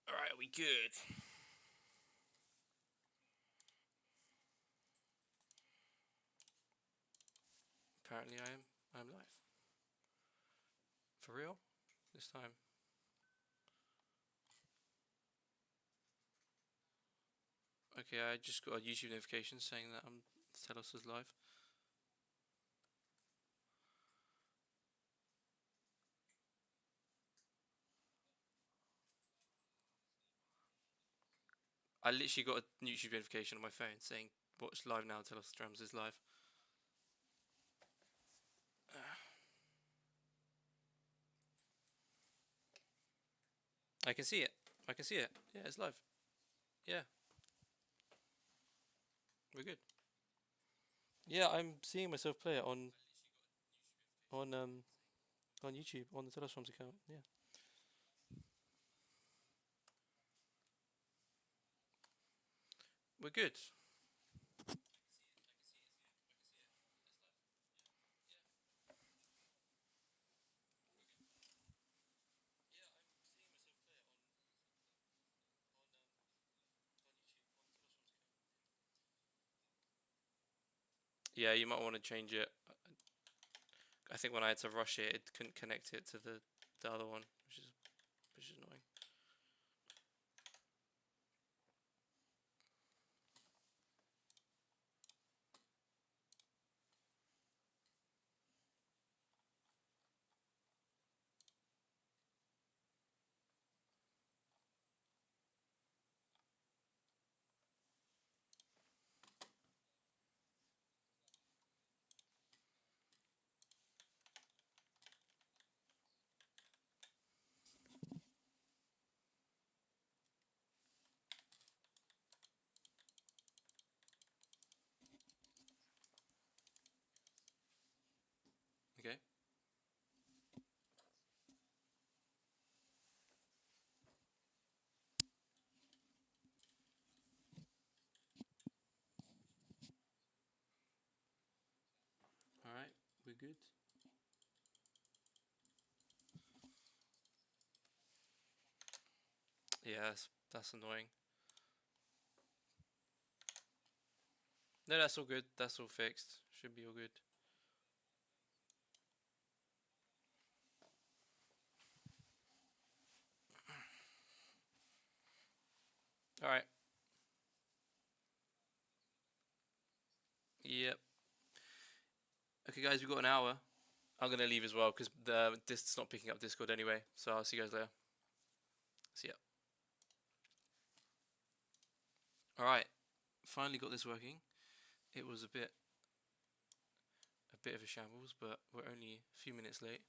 Alright, are we good? Apparently I am. I'm live. For real? This time. Okay, I just got a YouTube notification saying that Telos is live. I literally got a YouTube notification on my phone saying watch live now, Telos Realms is live. I can see it. I can see it. Yeah, it's live. Yeah, we're good. Yeah, I'm seeing myself play it on on YouTube on the Telos Realms account. Yeah. We're good. Yeah, you might want to change it. I think when I had to rush it, it couldn't connect it to the other one, which is annoying. Okay. All right, we're good. Yeah, that's annoying. No, that's all good. That's all fixed. Should be all good. All right. Yep. Okay, guys, we've got an hour. I'm gonna leave as well because this is not picking up Discord anyway. So I'll see you guys later. See ya. All right. Finally got this working. It was a bit of a shambles, but we're only a few minutes late.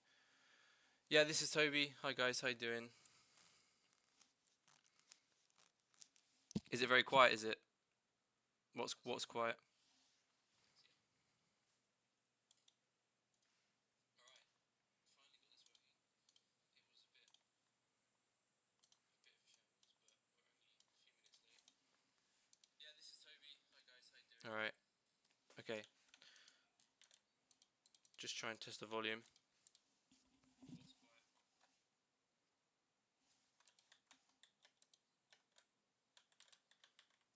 Yeah, this is Toby. Hi guys, how you doing? Is it very quiet? Is it? What's quiet? All right. Okay. Just try and test the volume.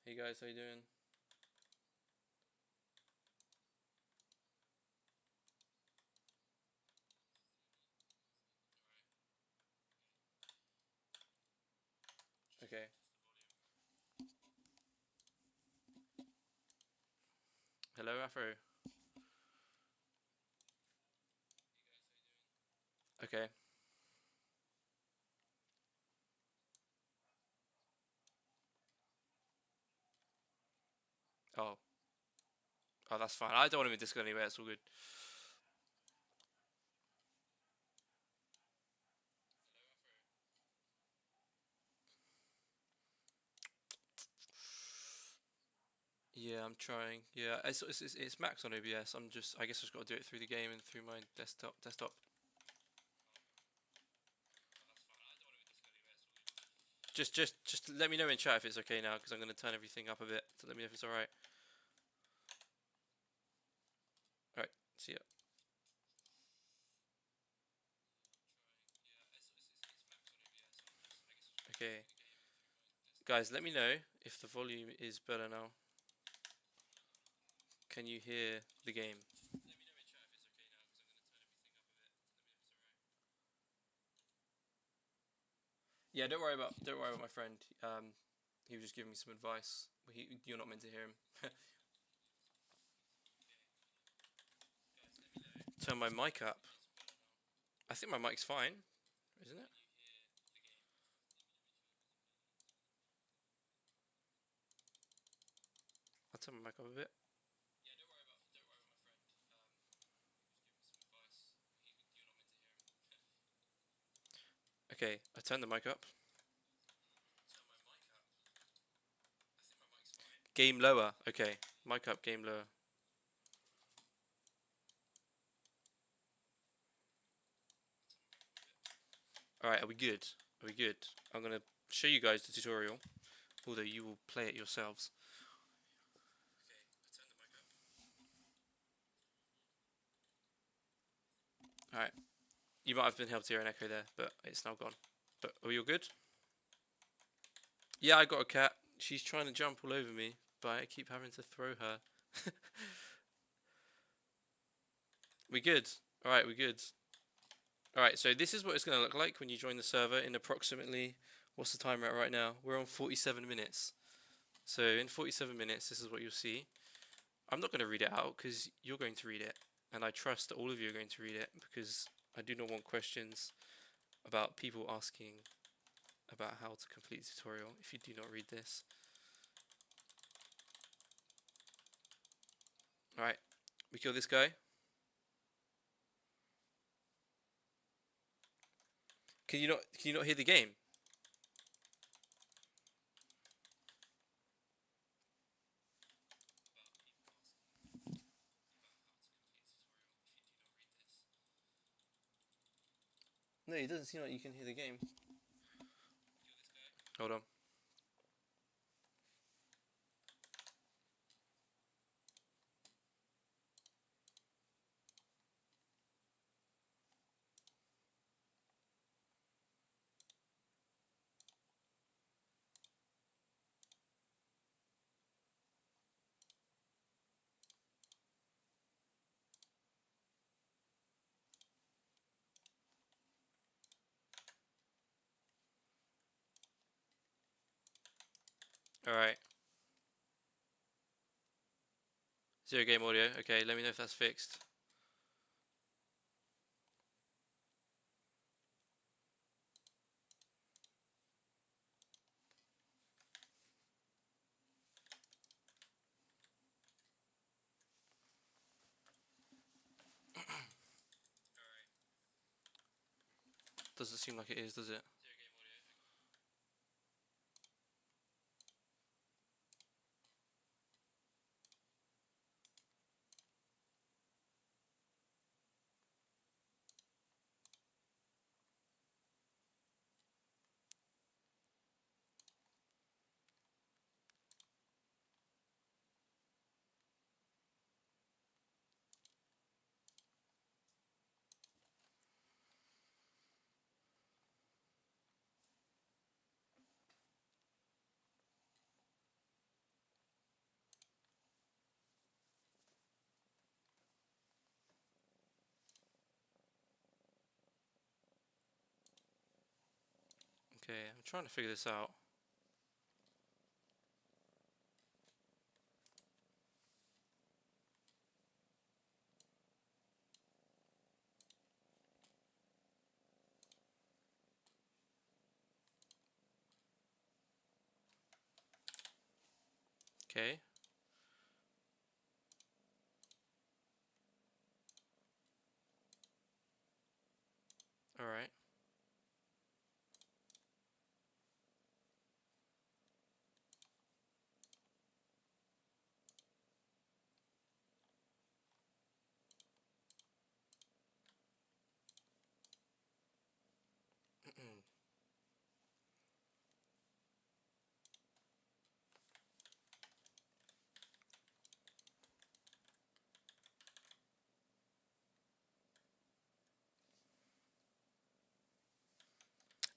Hey guys, how you doing? Okay. Hello, Afro. Okay. Oh. Oh, that's fine. I don't want to be Discord anyway. It's all good. Yeah, I'm trying. Yeah, it's max on OBS. I guess I've just got to do it through the game and through my desktop. Just let me know in chat if it's okay now, because I'm gonna turn everything up a bit. So let me know if it's all right. All right. See ya. Okay. Guys, let me know if the volume is better now. Can you hear the game? Yeah, don't worry about my friend. He was just giving me some advice. You're not meant to hear him. Turn my mic up. I think my mic's fine, isn't it? I'll turn my mic up a bit. Okay, I turned the mic up. Game lower. Okay, mic up, game lower. Alright, are we good? Are we good? I'm gonna show you guys the tutorial, although you will play it yourselves. Alright, you might have been able to hear an echo there, but it's now gone. But are we all good? Yeah, I got a cat. She's trying to jump all over me, but I keep having to throw her. We good? Alright, we good. Alright, so this is what it's going to look like when you join the server in approximately... What's the timer at right now? We're on 47 minutes. So in 47 minutes, this is what you'll see. I'm not going to read it out because you're going to read it. And I trust that all of you are going to read it because I do not want questions about people asking about how to complete the tutorial if you do not read this. Alright, we kill this guy. Can you not hear the game? No, it doesn't seem like you can hear the game. Hold on. Alright. Zero game audio. Okay, let me know if that's fixed. Doesn't seem like it is, does it? Okay, I'm trying to figure this out. Okay. Alright.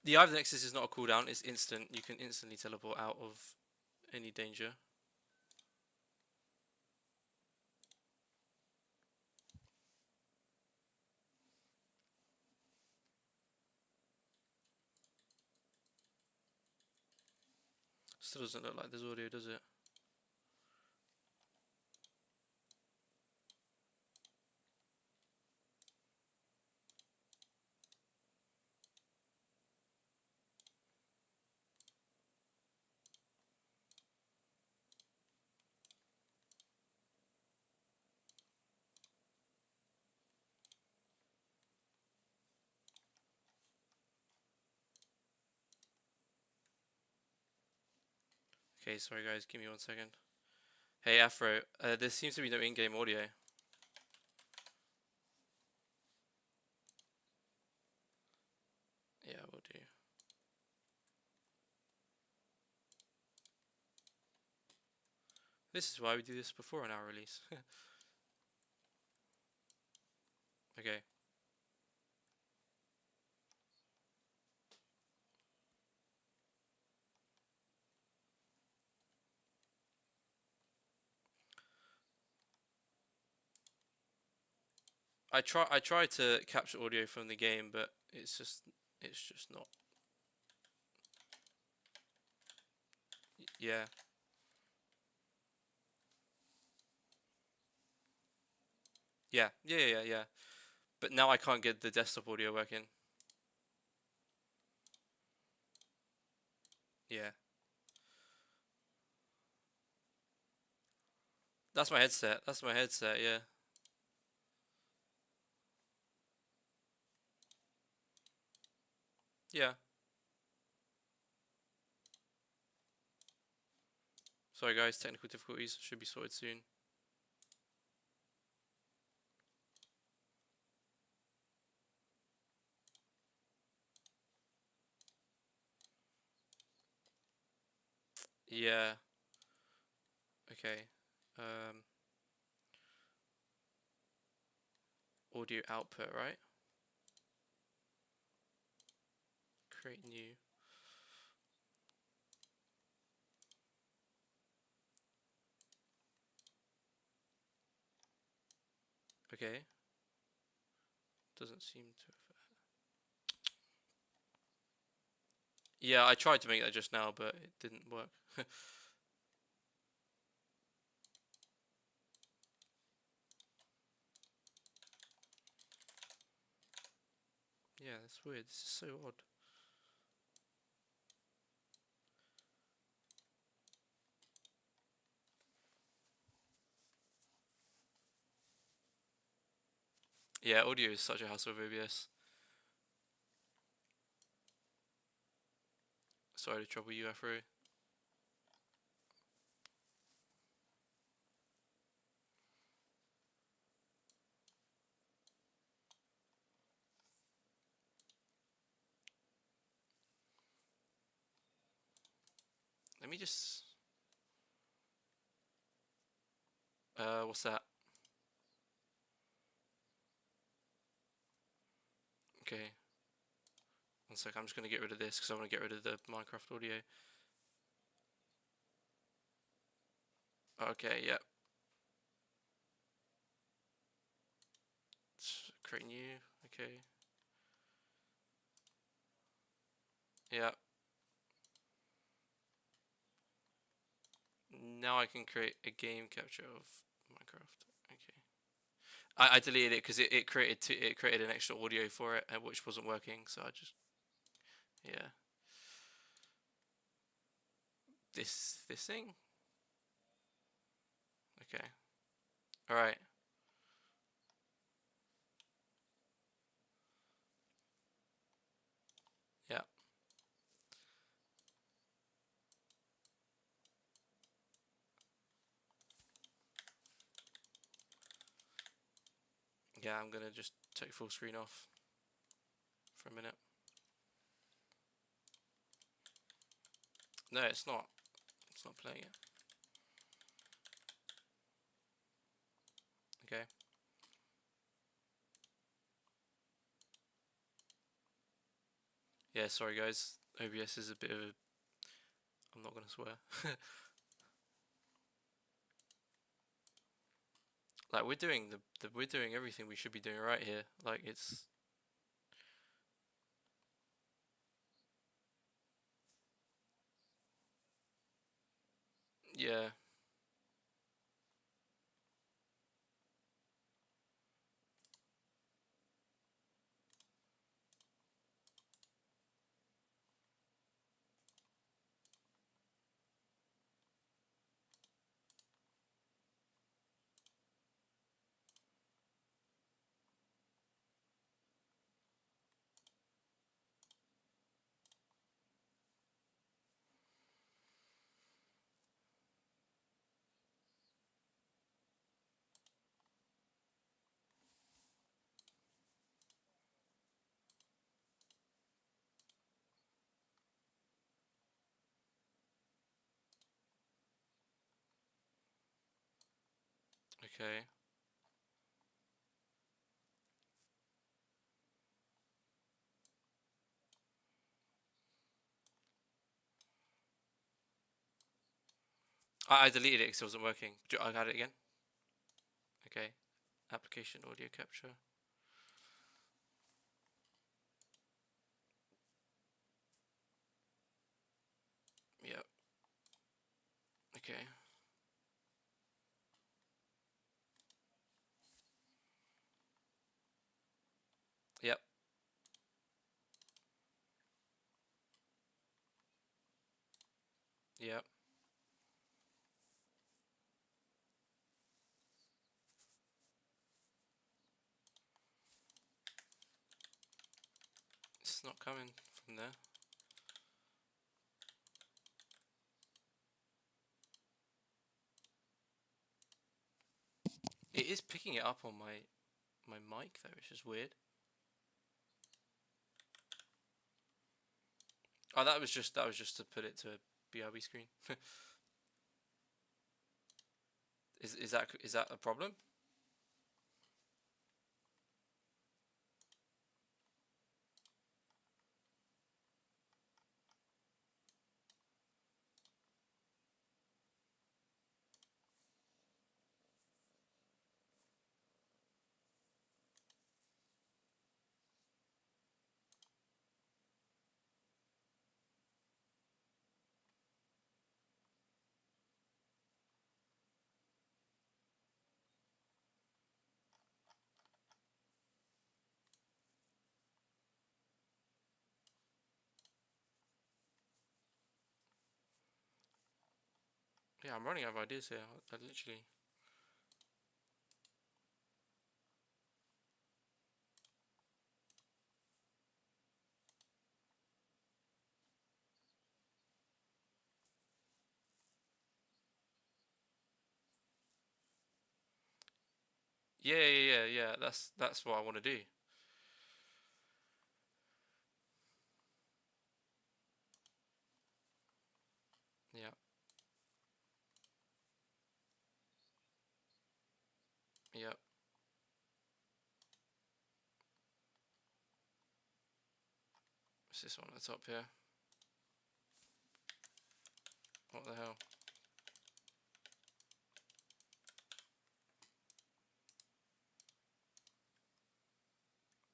The Eye of the Nexus is not a cooldown, it's instant. You can instantly teleport out of any danger. Still doesn't look like there's audio, does it? Okay, sorry guys, give me 1 second. Hey Afro, there seems to be no in-game audio. Yeah, we'll do. This is why we do this before an hour release. Okay. I tried to capture audio from the game, but it's just not. Yeah. Yeah. But now I can't get the desktop audio working. Yeah. That's my headset. That's my headset, yeah. Yeah. Sorry guys, technical difficulties should be sorted soon. Yeah. Okay. Audio output, right? Create new. Okay. Doesn't seem to have. Yeah, I tried to make that just now, but it didn't work. Yeah, that's weird. This is so odd. Yeah, audio is such a hassle with OBS. Sorry to trouble you, Afro. Let me just. What's that? Okay. 1 sec, I'm just gonna get rid of this because I want to get rid of the Minecraft audio. Okay, yep. Create new. Okay. Yeah. Now I can create a game capture of Minecraft. Okay. I deleted it because it created an extra audio for it, which wasn't working. So I just yeah. This thing. Okay. All right. Yeah. Yeah. I'm gonna just take full screen off for a minute. No, it's not. It's not playing it. Okay. Yeah, sorry guys. OBS is a bit of a... I'm not gonna swear. Like we're doing we're doing everything we should be doing right here. Like it's... Yeah. Okay. I deleted it because it wasn't working. I got it again. Okay. Application audio capture. Yep. Okay. Yep. Yep. It's not coming from there. It is picking it up on my mic though, which is weird. Oh, that was just to put it to a BRB screen. Is that a problem? Yeah, I'm running out of ideas here. I literally... Yeah. That's what I want to do. Yeah. Yep. What's this one at the top here? What the hell?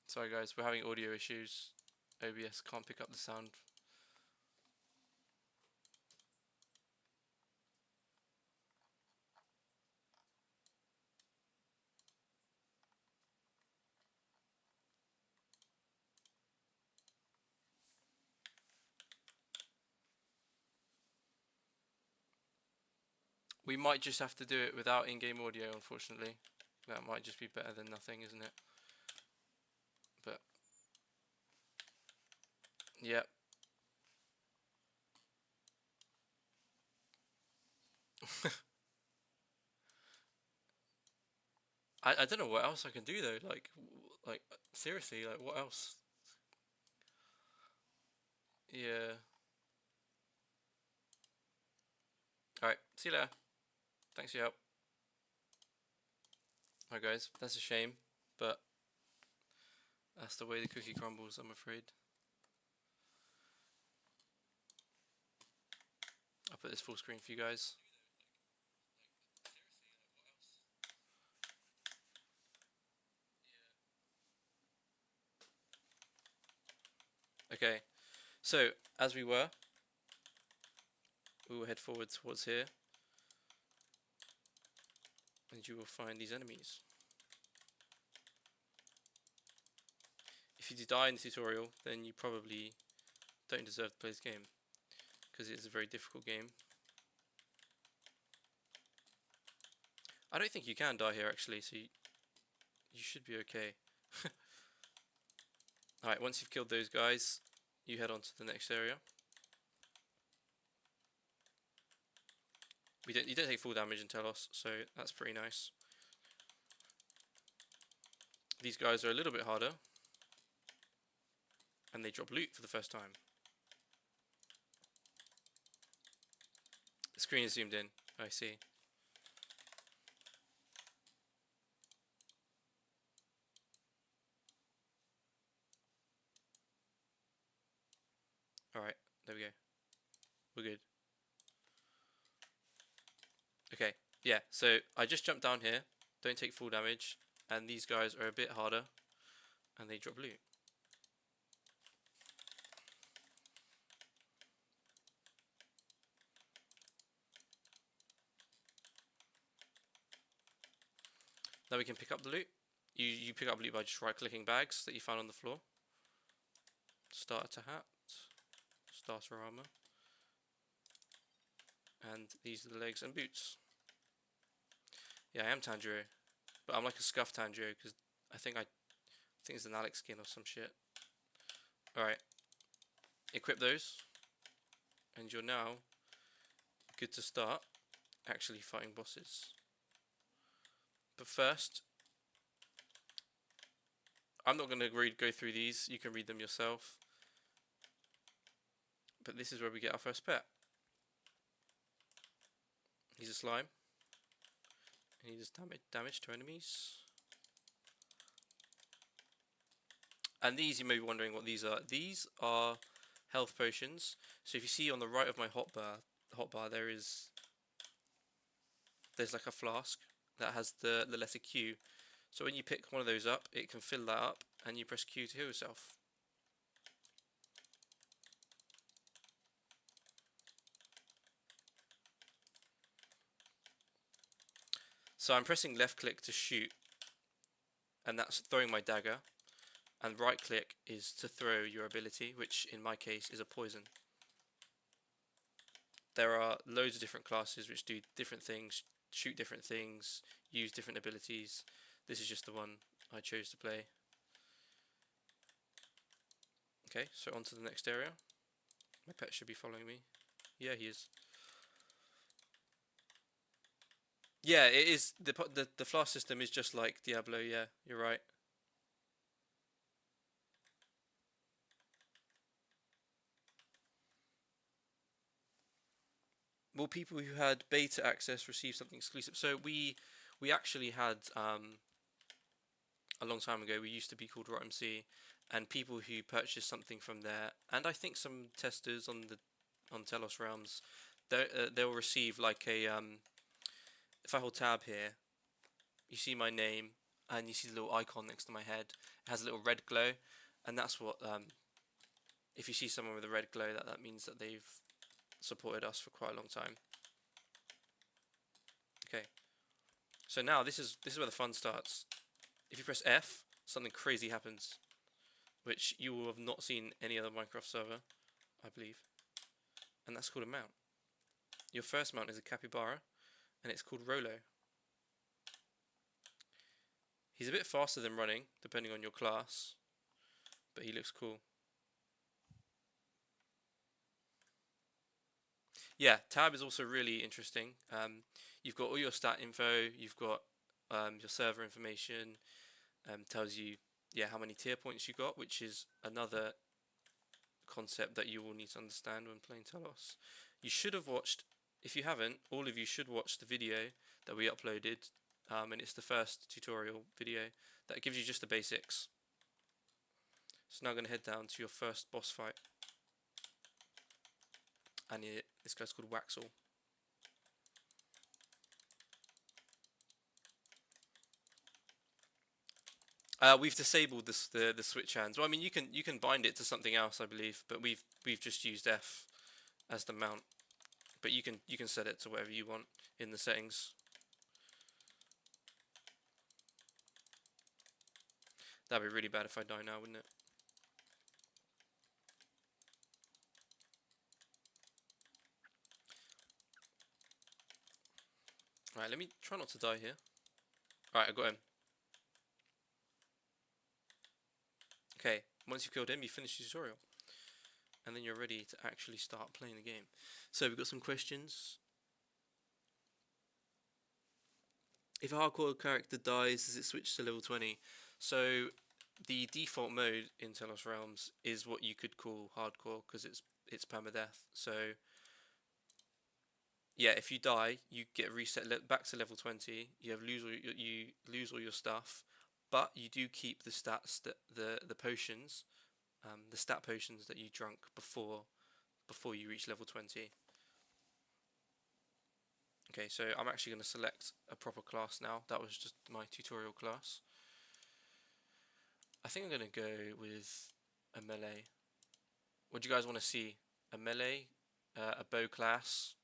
Sorry guys, we're having audio issues. OBS can't pick up the sound. We might just have to do it without in-game audio, unfortunately. That might just be better than nothing, isn't it? But yeah. I don't know what else I can do though. Like seriously, like what else? Yeah. All right. See you later. Thanks for your help. Alright guys, that's a shame, but that's the way the cookie crumbles, I'm afraid. I'll put this full screen for you guys. Okay, so as we will head forward towards here, and you will find these enemies. If you die in the tutorial, then you probably don't deserve to play this game, because it is a very difficult game. I don't think you can die here actually, so you should be okay. Alright, once you've killed those guys, you head on to the next area. You don't take full damage in Telos, so that's pretty nice. These guys are a little bit harder, and they drop loot for the first time. The screen is zoomed in, I see. Alright, there we go. We're good. Okay, yeah, so I just jumped down here, don't take full damage, and these guys are a bit harder, and they drop loot. Now we can pick up the loot. You pick up loot by just right clicking bags that you found on the floor. Starter hat, starter armor, and these are the legs and boots. Yeah, I am Tanjiro, but I'm like a scuffed Tanjiro because I think it's an Alex skin or some shit. Alright, equip those, and you're now good to start actually fighting bosses. But first, I'm not going to go through these, you can read them yourself. But this is where we get our first pet. He's a slime, and he does damage to enemies. And these, you may be wondering what these are. These are health potions. So if you see on the right of my hotbar, there's like a flask that has the letter Q. So when you pick one of those up, it can fill that up, and you press Q to heal yourself. So I'm pressing left click to shoot, and that's throwing my dagger, and right click is to throw your ability, which in my case is a poison. There are loads of different classes which do different things, shoot different things, use different abilities. This is just the one I chose to play. Okay, so on to the next area. My pet should be following me. Yeah, he is. Yeah, it is. The flask system is just like Diablo. Yeah, you're right. Will people who had beta access receive something exclusive? So we actually had a long time ago. We used to be called RotMC, and people who purchased something from there, and I think some testers on Telos Realms, they'll receive like a if I hold tab here, you see my name, and you see the little icon next to my head. It has a little red glow, and that's what if you see someone with a red glow, that means that they've supported us for quite a long time. Okay, so now this is where the fun starts. If you press F, something crazy happens, which you will have not seen any other Minecraft server, I believe, and that's called a mount. Your first mount is a capybara, and it's called Rolo. He's a bit faster than running, depending on your class, but he looks cool. Yeah, tab is also really interesting. You've got all your stat info, you've got your server information, tells you how many tier points you got, which is another concept that you will need to understand when playing Telos. You should have watched, if you haven't, all of you should watch the video that we uploaded, and it's the first tutorial video that gives you just the basics. So now I'm going to head down to your first boss fight, and This guy's called Waxel. We've disabled the switch hands. Well, I mean, you can bind it to something else, I believe, but we've just used F as the mount. But you can set it to whatever you want in the settings. That'd be really bad if I die now, wouldn't it? Alright, let me try not to die here. Alright, I got him. Okay, once you've killed him, you finish the tutorial. And then you're ready to actually start playing the game. So we've got some questions. If a hardcore character dies, does it switch to level 20? So the default mode in Telos Realms is what you could call hardcore because it's permadeath. So yeah, if you die, you get reset back to level 20. You lose all your stuff, but you do keep the stats that the potions, the stat potions that you drunk before you reach level 20. Okay, so I'm actually going to select a proper class now. That was just my tutorial class. I think I'm going to go with a melee. What do you guys want to see? A melee, a bow class,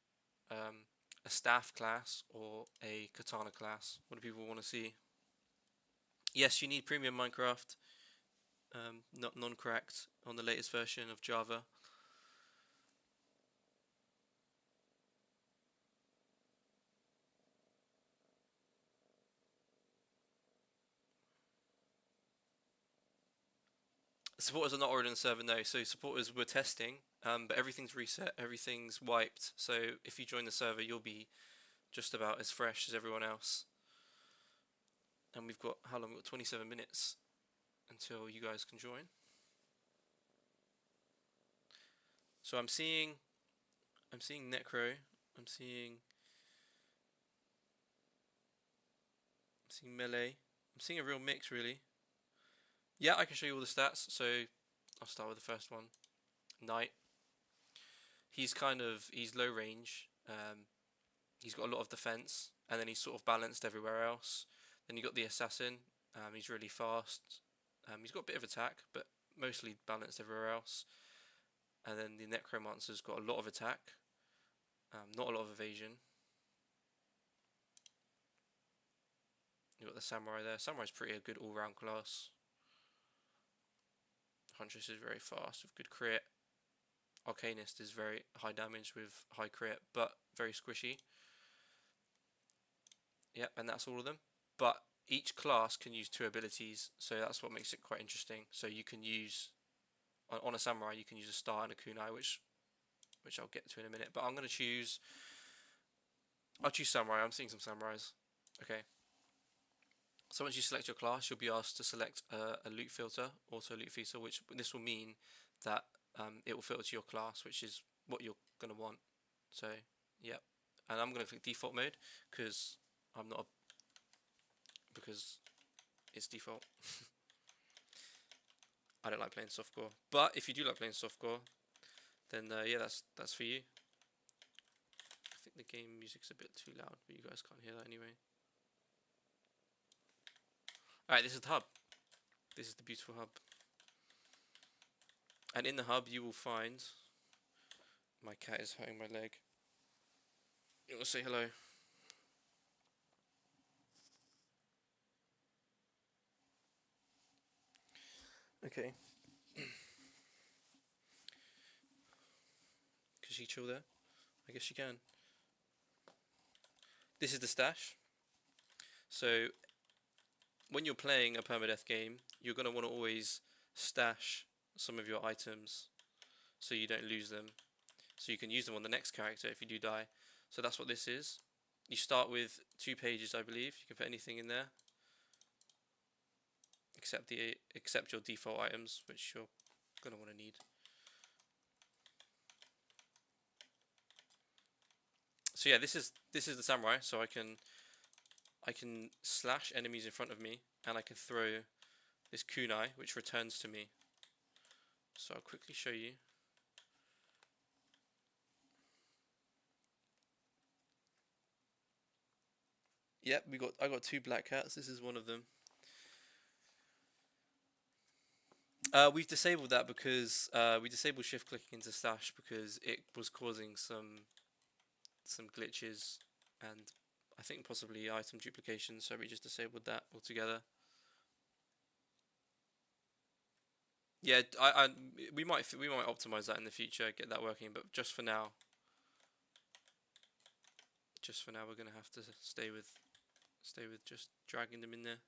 a staff class, or a katana class? What do people want to see? Yes, you need premium Minecraft, not non-cracked on the latest version of Java. Supporters are not already on the server, no. So supporters were testing, but everything's reset, everything's wiped. So if you join the server, you'll be just about as fresh as everyone else. And we've got, how long? We've got 27 minutes until you guys can join. So I'm seeing Necro, I'm seeing Melee, I'm seeing a real mix really. Yeah, I can show you all the stats, so I'll start with the first one. Knight. He's low range, he's got a lot of defense, and then he's sort of balanced everywhere else. Then you got the Assassin, he's really fast, he's got a bit of attack, but mostly balanced everywhere else. And then the Necromancer's got a lot of attack, not a lot of evasion. You've got the Samurai there. Samurai's pretty a good all-round class. Huntress is very fast with good crit. Arcanist is very high damage with high crit, but very squishy. Yep, and that's all of them. But each class can use 2 abilities, so that's what makes it quite interesting. So you can use, on a Samurai, you can use a Star and a Kunai, which I'll get to in a minute. But I'll choose Samurai. I'm seeing some Samurais. Okay. So once you select your class, you'll be asked to select a loot filter, auto loot filter, which this will mean that it will filter to your class, which is what you're going to want. So, yep. And I'm going to click default mode because because it's default. I don't like playing softcore, but if you do like playing softcore, then yeah, that's for you. I think the game music's a bit too loud, but you guys can't hear that anyway. Alright, this is the hub. This is the beautiful hub. And in the hub you will find... My cat is hurting my leg. You want to say hello? Okay. Can she chill there? I guess she can. This is the stash. So when you're playing a permadeath game, you're going to want to always stash some of your items so you don't lose them, so you can use them on the next character if you do die. So that's what this is. You start with 2 pages, I believe. You can put anything in there except your default items, which you're going to want to need. So yeah, this is the Samurai, so I can slash enemies in front of me, and I can throw this kunai, which returns to me. So I'll quickly show you. Yep, I got two black cats. This is one of them. We've disabled that because we disabled shift clicking into stash because it was causing some glitches and I think possibly item duplication. So we just disabled that altogether. Yeah, we might optimize that in the future, get that working. But just for now, we're gonna have to stay with just dragging them in there.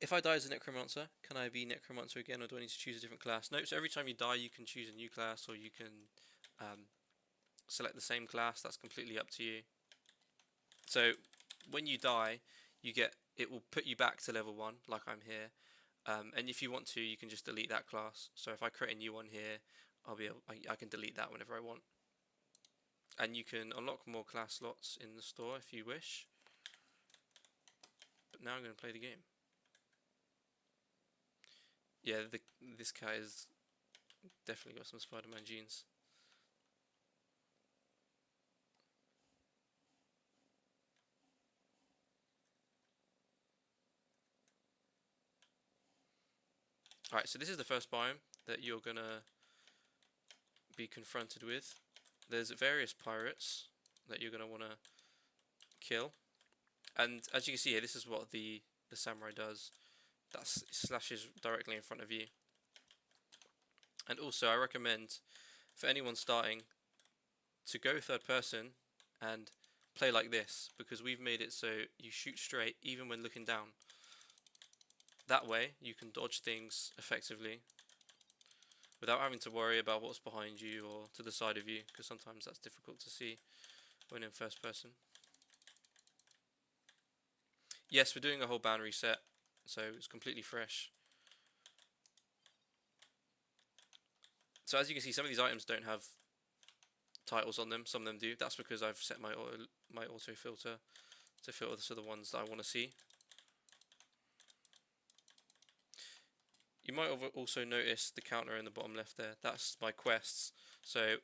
If I die as a necromancer, can I be necromancer again, or do I need to choose a different class? Nope. So every time you die, you can choose a new class, or you can select the same class. That's completely up to you. So when you die, it will put you back to level 1, like I'm here. And if you want to, you can just delete that class. So if I create a new one here, I can delete that whenever I want. And you can unlock more class slots in the store if you wish. But now I'm going to play the game. Yeah, this cat is definitely got some Spider-Man genes. Alright, so this is the first biome that you're going to be confronted with. There's various pirates that you're going to want to kill. And as you can see here, this is what the samurai does. That slashes directly in front of you. And also, I recommend for anyone starting to go third person and play like this, because we've made it so you shoot straight even when looking down. That way you can dodge things effectively without having to worry about what's behind you or to the side of you, because sometimes that's difficult to see when in first person. Yes, we're doing a whole ban reset, so it's completely fresh. So as you can see, some of these items don't have titles on them, some of them do. That's because I've set my auto filter to filter to the ones that I want to see. You might have also noticed the counter in the bottom left there. That's my quests. So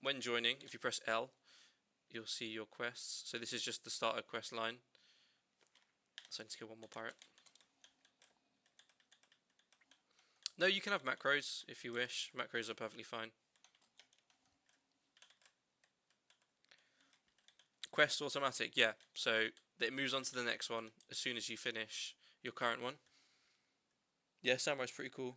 when joining, if you press L, you'll see your quests. So this is just the starter quest line. So I need to kill one more pirate. No, you can have macros if you wish. Macros are perfectly fine. Quest automatic, yeah. So it moves on to the next one as soon as you finish your current one. Yeah, Samurai's pretty cool.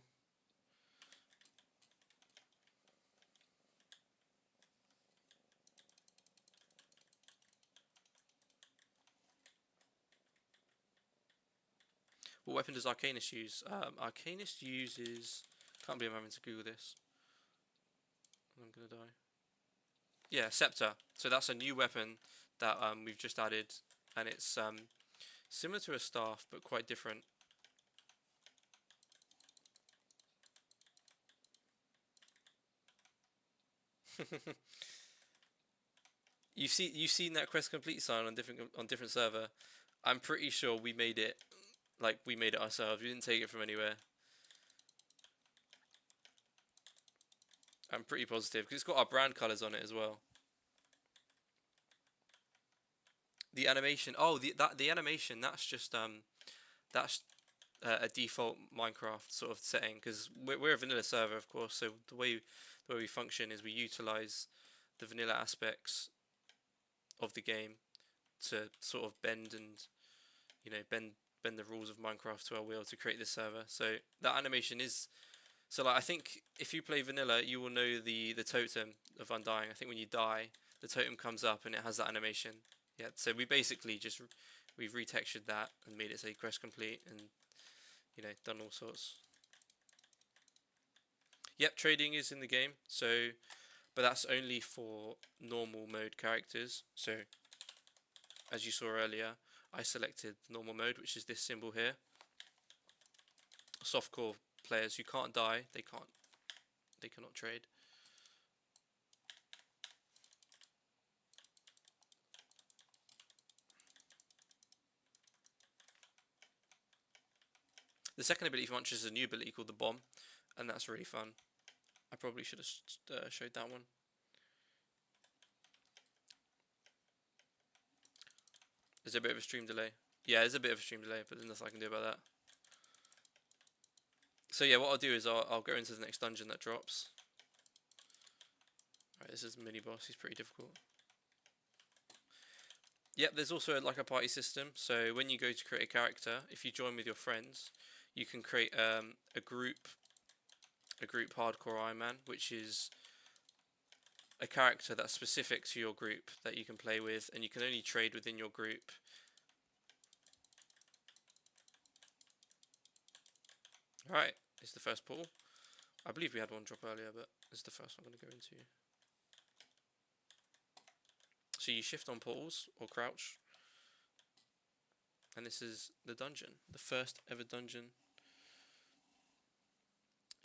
What weapon does Arcanist use? Arcanist uses... Can't believe I'm having to Google this. I'm gonna die. Yeah, Scepter. So that's a new weapon that we've just added, and it's similar to a staff but quite different. You've seen that quest complete sign on different server. I'm pretty sure we made it ourselves. We didn't take it from anywhere. I'm pretty positive because it's got our brand colors on it as well. The animation. Oh, the animation. That's just that's a default Minecraft sort of setting because we're a vanilla server, of course. So the way we function is we utilize the vanilla aspects of the game to sort of bend and bend the rules of Minecraft to our will to create this server. So that animation is like, I think if you play vanilla, you will know the totem of Undying. I think when you die, the totem comes up and it has that animation. Yeah. So we basically just we've retextured that and made it say quest complete and done all sorts. Yep, trading is in the game. So, but that's only for normal mode characters. So as you saw earlier, I selected normal mode, which is this symbol here. Softcore players who can't die, they cannot trade. The second ability function is a new ability called the bomb, and that's really fun. I probably should have showed that one. There's a bit of a stream delay. Yeah, there's a bit of a stream delay, but there's nothing I can do about that. So yeah, what I'll do is I'll go into the next dungeon that drops. Alright, this is mini boss. He's pretty difficult. Yep, there's also like a party system. So when you go to create a character, if you join with your friends, you can create a group hardcore Iron Man, which is a character that's specific to your group that you can play with, and you can only trade within your group. Alright, it's the first portal. I believe we had one drop earlier, but this is the first one I'm going to go into. So you shift on portals, or crouch. And this is the dungeon. The first ever dungeon.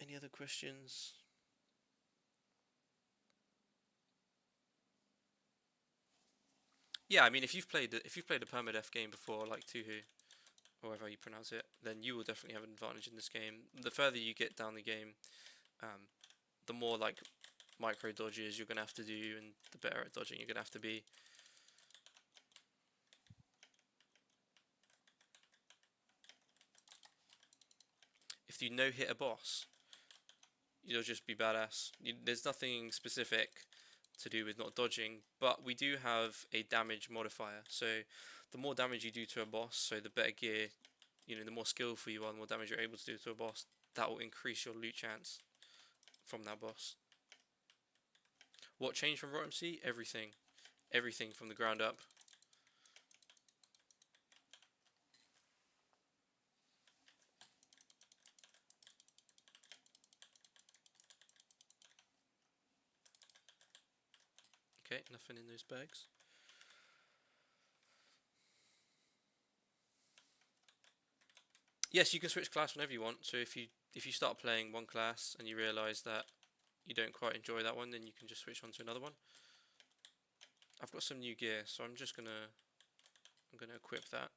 Any other questions? Yeah, I mean, if you've played a permadeath game before, like Tuhu, or however you pronounce it, then you will definitely have an advantage in this game. The further you get down the game, the more like micro dodges you're gonna have to do, and the better at dodging you're gonna have to be. If you no-hit a boss, you'll just be badass. There's nothing specific to do with not dodging, but we do have a damage modifier. So the more damage you do to a boss, so the better gear, the more skillful you are, the more damage you're able to do to a boss, that will increase your loot chance from that boss. What changed from ROTMC? Everything. Everything from the ground up. Okay, nothing in those bags. Yes, you can switch class whenever you want. So if you start playing one class and you realise that you don't quite enjoy that one, then you can just switch on to another one. I've got some new gear, so I'm gonna equip that.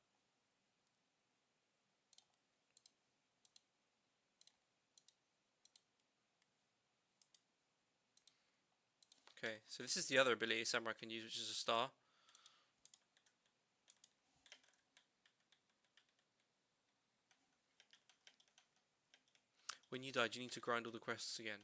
Okay, so this is the other ability Samurai can use, which is a star. When you die, do you need to grind all the quests again?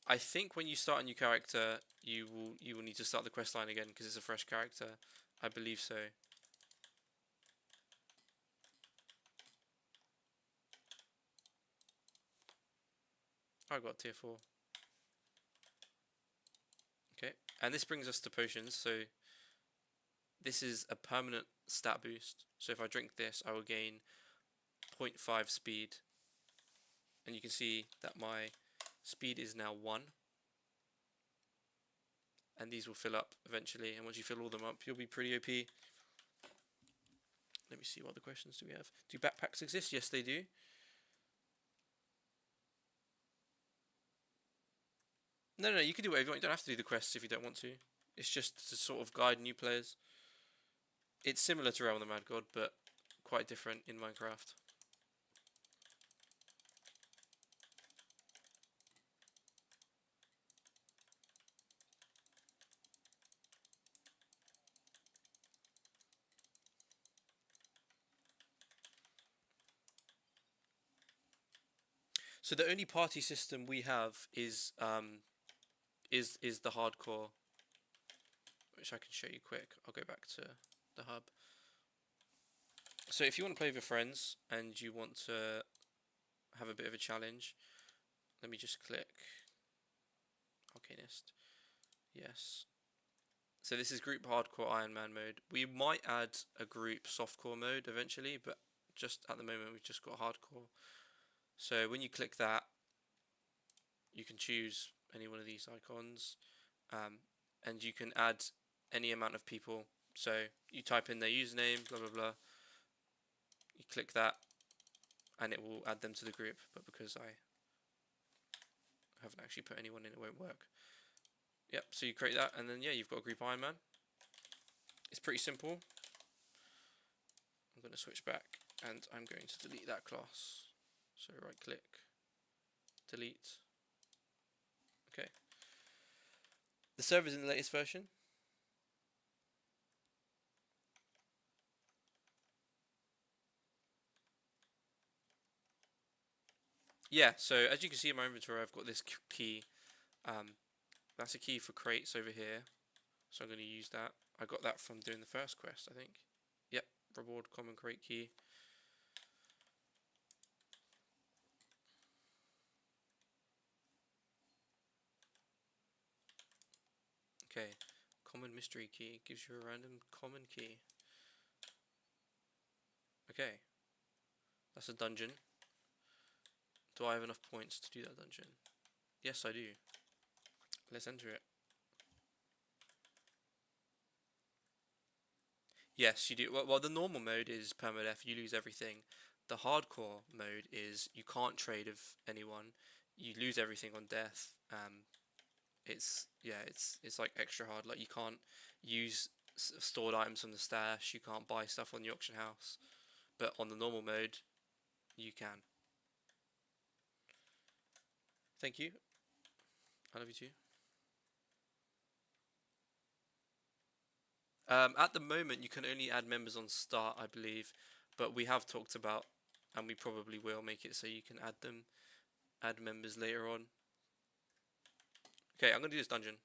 I think when you start a new character, you will need to start the quest line again because it's a fresh character. I believe so. I got tier 4. Okay, and this brings us to potions. So this is a permanent stat boost. So if I drink this, I will gain 0.5 speed. And you can see that my speed is now 1. And these will fill up eventually. And once you fill all them up, you'll be pretty OP. Let me see, what other questions do we have? Do backpacks exist? Yes, they do. No, you can do whatever you want. You don't have to do the quests if you don't want to. It's just to sort of guide new players. It's similar to Realm of the Mad God, but quite different in Minecraft. So the only party system we have is the hardcore, which I can show you quick. I'll go back to the hub. So if you want to play with your friends and you want to have a bit of a challenge, let me just click Arcanist. Yes. So this is group hardcore Iron Man mode. We might add a group softcore mode eventually, but just at the moment we've just got hardcore. So when you click that, you can choose any one of these icons, and you can add any amount of people. So you type in their username, blah blah blah. You click that, and it will add them to the group. But because I haven't actually put anyone in, it won't work. Yep. So you create that, and then yeah, you've got a group Iron Man. It's pretty simple. I'm going to switch back, and I'm going to delete that class. So right click, delete. Okay. The server's in the latest version. Yeah, so as you can see in my inventory, I've got this key. That's a key for crates over here. So I'm going to use that. I got that from doing the first quest, I think. Yep, reward common crate key. Okay, common mystery key gives you a random common key. Okay, that's a dungeon. Do I have enough points to do that dungeon? Yes, I do. Let's enter it. Yes, you do. Well, the normal mode is permadeath, you lose everything. The hardcore mode is you can't trade with anyone. You lose everything on death. It's like extra hard. Like you can't use stored items from the stash. You can't buy stuff on the auction house. But on the normal mode, you can. Thank you. I love you too. At the moment, you can only add members on start, I believe, but we have talked about, and we probably will make it so you can add members later on. Okay, I'm gonna do this dungeon.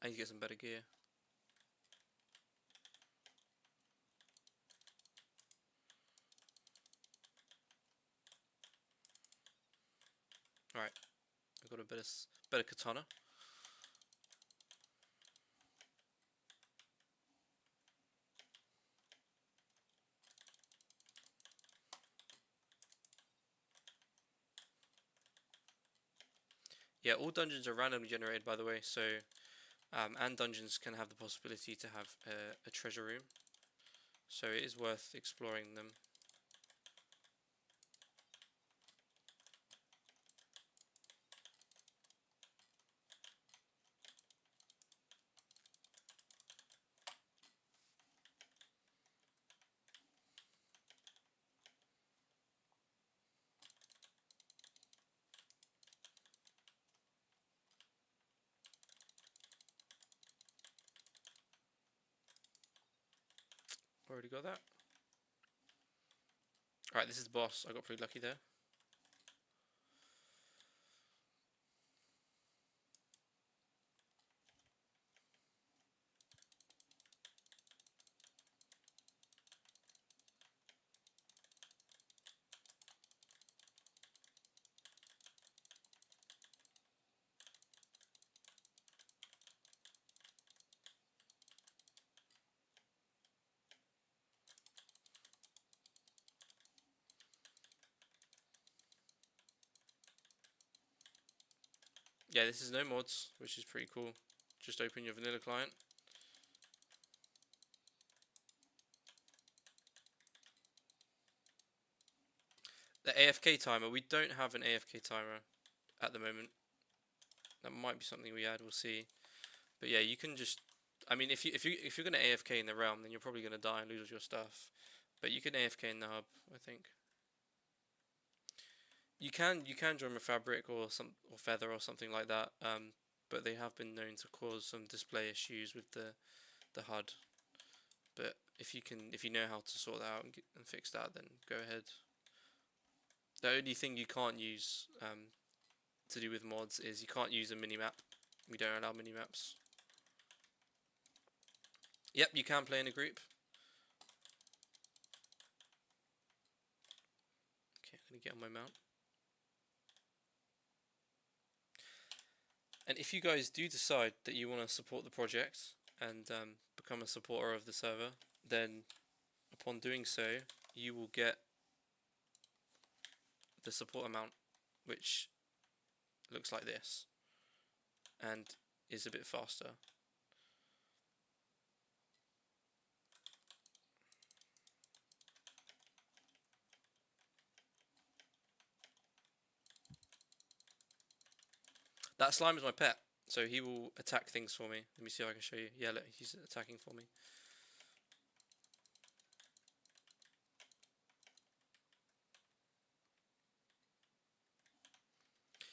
I need to get some better gear. All right, I got a better katana. Yeah, all dungeons are randomly generated, by the way. So, and dungeons can have the possibility to have a treasure room. So it is worth exploring them. Already got that. All right, this is the boss. I got pretty lucky there. Yeah, this is no mods, which is pretty cool. Just open your vanilla client. The AFK timer. We don't have an AFK timer at the moment. That might be something we add. We'll see. But yeah, you can just. I mean, if you're gonna AFK in the realm, then you're probably gonna die and lose your stuff. But you can AFK in the hub, I think. You can join a fabric or feather or something like that. But they have been known to cause some display issues with the HUD. But if you know how to sort that out and fix that, then go ahead. The only thing you can't use to do with mods is you can't use a minimap. We don't allow minimaps. Yep, you can play in a group. Okay, I'm gonna get on my mount. And if you guys do decide that you want to support the project and become a supporter of the server, then upon doing so, you will get the support amount, which looks like this and is a bit faster. That slime is my pet, so he will attack things for me. Let me see if I can show you. Yeah, look, he's attacking for me.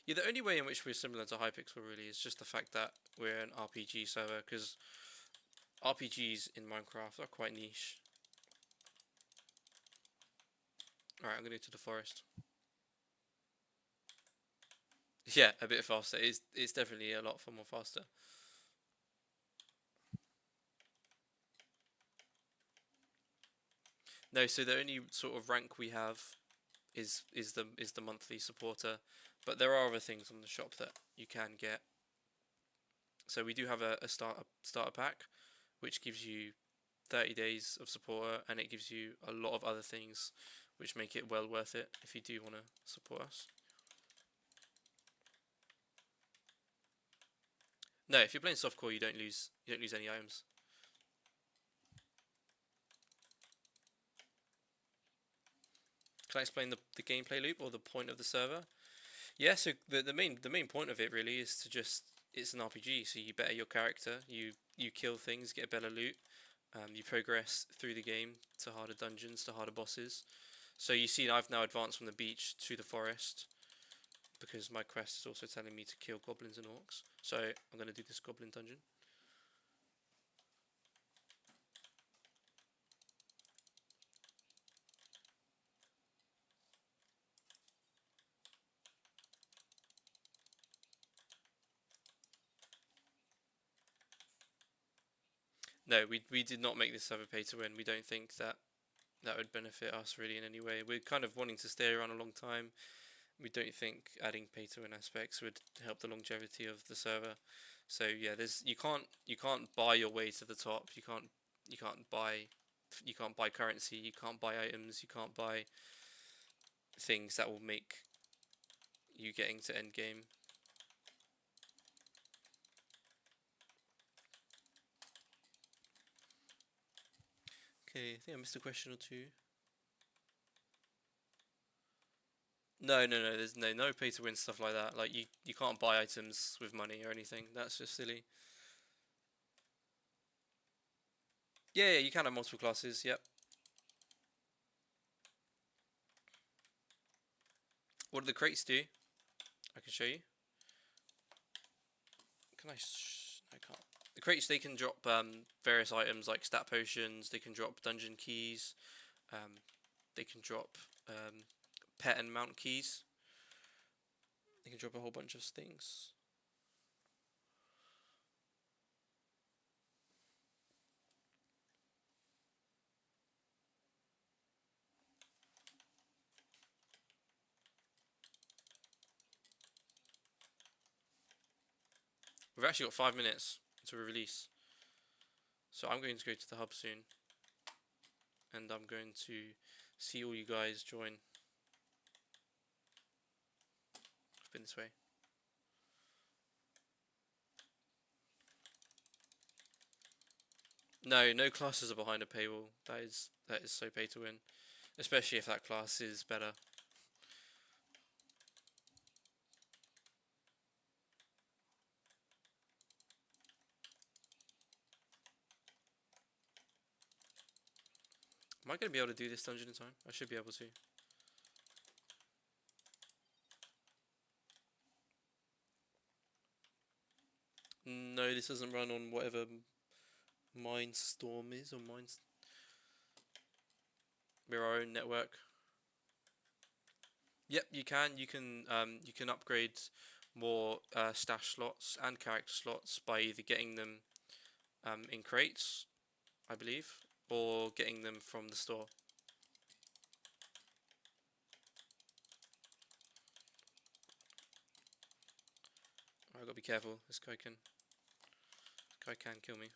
Yeah, the only way in which we're similar to Hypixel really is just the fact that we're an RPG server, because RPGs in Minecraft are quite niche. Alright, I'm gonna go to the forest. Yeah, a bit faster. It's definitely a lot more faster. No, so the only sort of rank we have is the monthly supporter, but there are other things on the shop that you can get. So we do have a starter pack, which gives you 30 days of supporter, and it gives you a lot of other things, which make it well worth it if you do want to support us. No, if you're playing softcore, you don't lose any items. Can I explain the gameplay loop or the point of the server? Yeah, so the main point of it really is to just, it's an RPG, so you better your character, you kill things, get better loot, you progress through the game to harder dungeons, to harder bosses. So you see, I've now advanced from the beach to the forest because my quest is also telling me to kill goblins and orcs. So I'm going to do this goblin dungeon. No, we did not make this server pay to win. We don't think that that would benefit us really in any way. We're kind of wanting to stay around a long time. We don't think adding pay to win aspects would help the longevity of the server. So yeah, you can't buy your way to the top. You can't buy currency. You can't buy items. You can't buy things that will make you getting to end game. Okay, I think I missed a question or two. No. There's no pay to win stuff like that. Like you can't buy items with money or anything. That's just silly. Yeah, you can have multiple classes. Yep. What do the crates do? I can show you. Can I? I can't. The crates, they can drop various items like stat potions. They can drop dungeon keys. Um, they can drop pet and mount keys. They can drop a whole bunch of things. We've actually got 5 minutes to release, so I'm going to go to the hub soon, and I'm going to see all you guys join. I've been this way. No classes are behind a paywall. That is so pay to win, especially if that class is better. Am I going to be able to do this dungeon in time? I should be able to. No, this doesn't run on whatever Mindstorm is, or Minds. We're our own network. Yep, you can. You can upgrade more stash slots and character slots by either getting them in crates, I believe, or getting them from the store. I gotta be careful. This guy can kill me.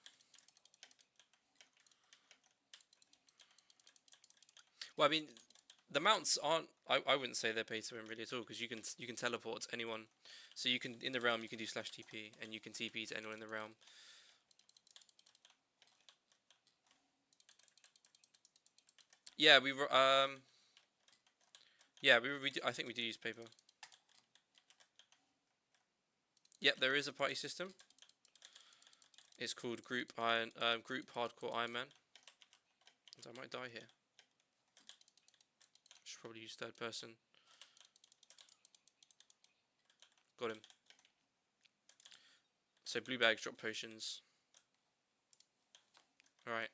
Well, I mean, the mounts aren't. I wouldn't say they're pay to win really at all, because you can teleport to anyone. So you can, in the realm, you can do /TP, and you can TP to anyone in the realm. Yeah, I think we do use paper. Yep, there is a party system. It's called Group Hardcore Iron Man. And I might die here. Should probably use third person. Got him. So blue bags drop potions. Alright.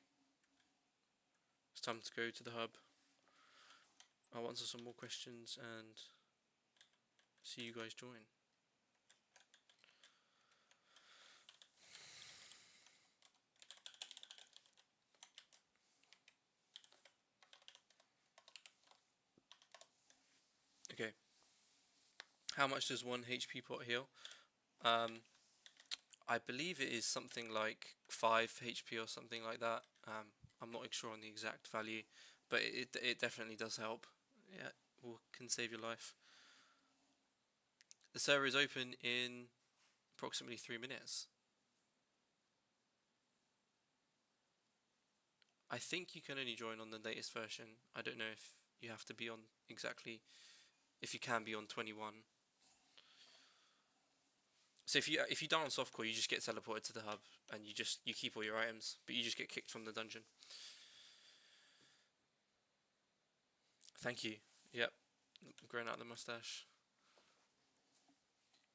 It's time to go to the hub. I'll answer some more questions and see you guys join. Okay. How much does 1 HP pot heal? I believe it is something like 5 HP or something like that. I'm not sure on the exact value, but it definitely does help. Yeah, can save your life. The server is open in approximately 3 minutes. I think you can only join on the latest version. I don't know if you have to be on exactly, if you can be on 21. So if you die on softcore, you just get teleported to the hub and you keep all your items, but you just get kicked from the dungeon. Thank you. Yep, growing out the mustache.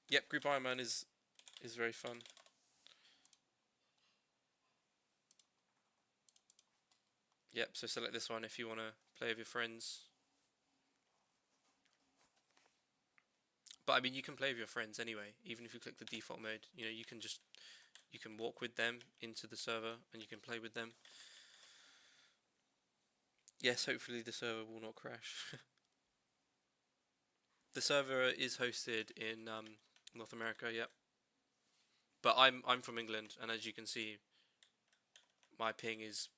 Yep, Group Iron Man is very fun. Yep, so select this one if you want to play with your friends. But I mean, you can play with your friends anyway, even if you click the default mode. You know, you can walk with them into the server and you can play with them. Yes, hopefully the server will not crash. The server is hosted in North America, yep. But I'm from England, and as you can see, my ping is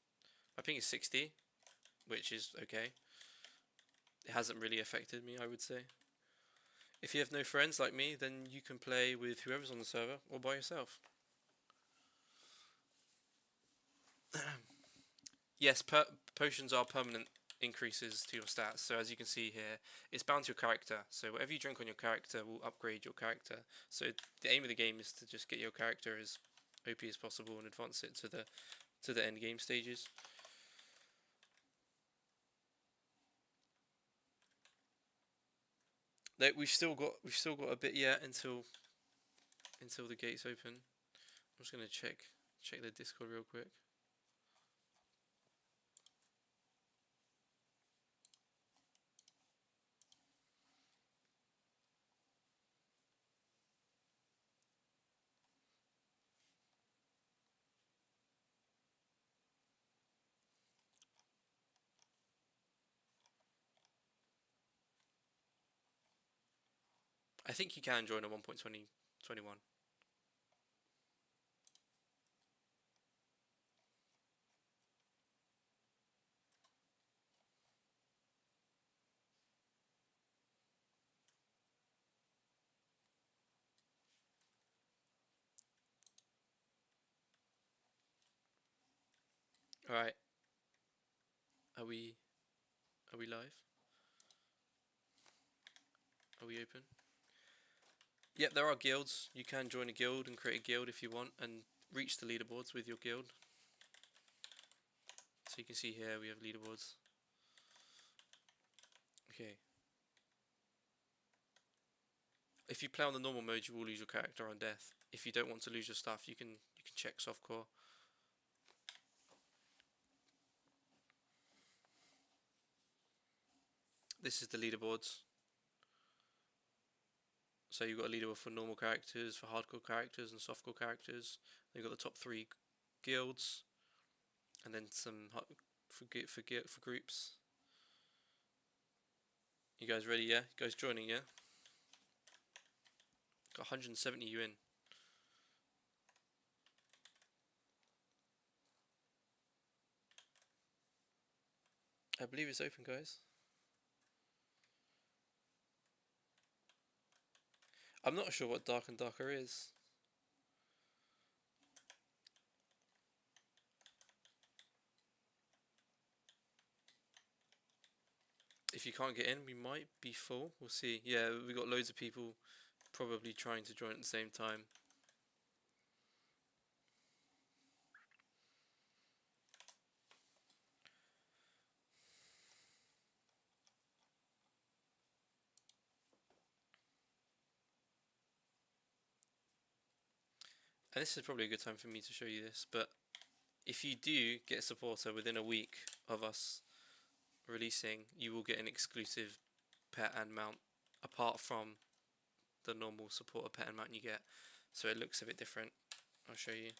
60, which is okay. It hasn't really affected me, I would say. If you have no friends like me, then you can play with whoever's on the server or by yourself. Yes, potions are permanent increases to your stats. So as you can see here, it's bound to your character. So whatever you drink on your character will upgrade your character. So the aim of the game is to just get your character as OP as possible and advance it to the end game stages. We've still got a bit yet until the gates open. I'm just gonna check the Discord real quick. I think you can join a 1.2021. All right. Are we live? Are we open? Yep, there are guilds. You can join a guild and create a guild if you want and reach the leaderboards with your guild. So you can see here we have leaderboards. Okay. If you play on the normal mode, you will lose your character on death. If you don't want to lose your stuff, you can check softcore. This is the leaderboards. So you've got a leaderboard for normal characters, for hardcore characters, and softcore characters. Then you've got the top 3 guilds, and then some for groups. You guys ready? Yeah, you guys joining? Yeah. Got 170 you in. I believe it's open, guys. I'm not sure what Dark and Darker is. If you can't get in, we might be full. We'll see. Yeah, we got loads of people probably trying to join at the same time. and this is probably a good time for me to show you this, but if you do get a supporter within a week of us releasing, you will get an exclusive pet and mount apart from the normal supporter pet and mount you get. So it looks a bit different. I'll show you.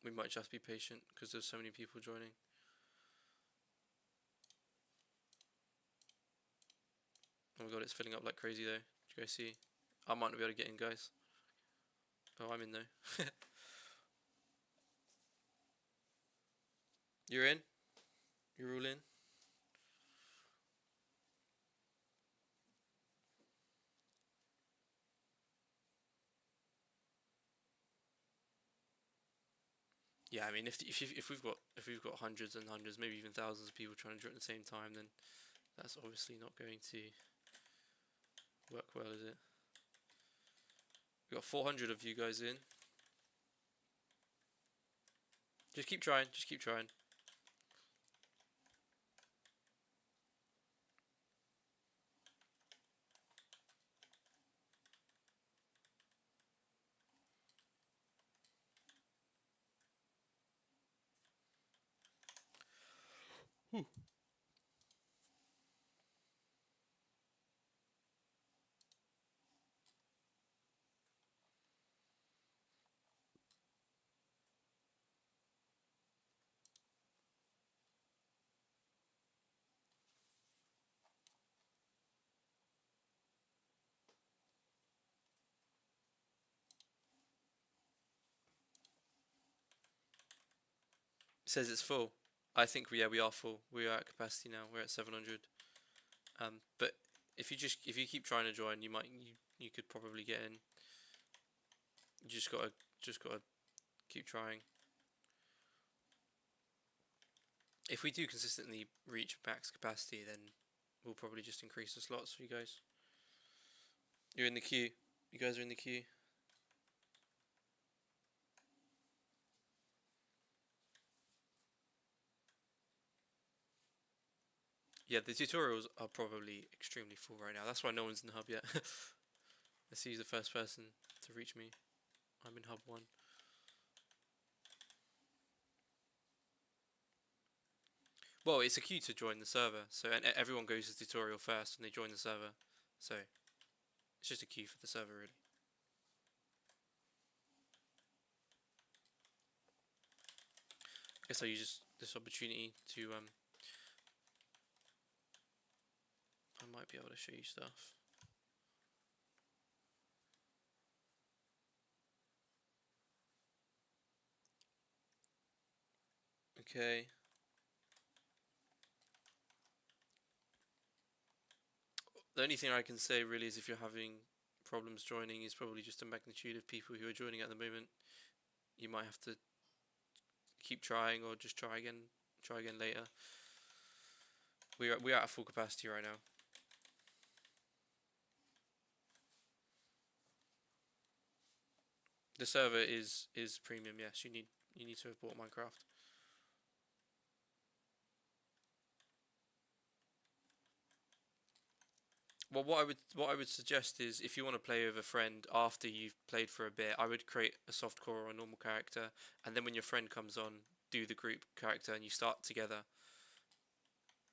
We might just be patient because there's so many people joining. Oh my god, it's filling up like crazy though. Did you guys see? I might not be able to get in, guys. Oh, I'm in though. You're in? You're all in? Yeah, I mean, if we've got hundreds and hundreds, maybe even thousands of people trying to join at the same time, then that's obviously not going to work well, is it? We've got 400 of you guys in. Just keep trying. Just keep trying. Whew. It says it's full. I think we are full. We are at capacity now. We're at 700. But if you keep trying to join, you could probably get in. You just gotta keep trying. If we do consistently reach max capacity, then we'll probably just increase the slots for you guys. You're in the queue. You guys are in the queue. Yeah, the tutorials are probably extremely full right now. That's why no one's in the hub yet. Let's see who's the first person to reach me. I'm in hub 1. Well, it's a queue to join the server, so and everyone goes to tutorial first when they join the server. So it's just a queue for the server, really. I guess I'll use this opportunity to I might be able to show you stuff. Okay. The only thing I can say really is if you're having problems joining is probably just the magnitude of people who are joining at the moment. You might have to keep trying or just try again later. We're at full capacity right now. The server is premium. Yes, you need to have bought Minecraft. Well, what I would suggest is if you want to play with a friend after you've played for a bit, I would create a softcore or a normal character, and then when your friend comes on, do the group character, and you start together.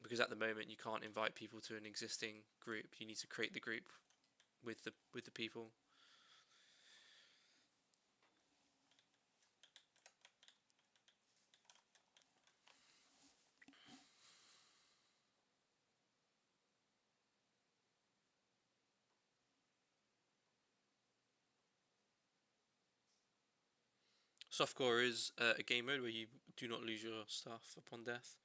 Because at the moment you can't invite people to an existing group. You need to create the group with the people. Softcore is a game mode where you do not lose your stuff upon death.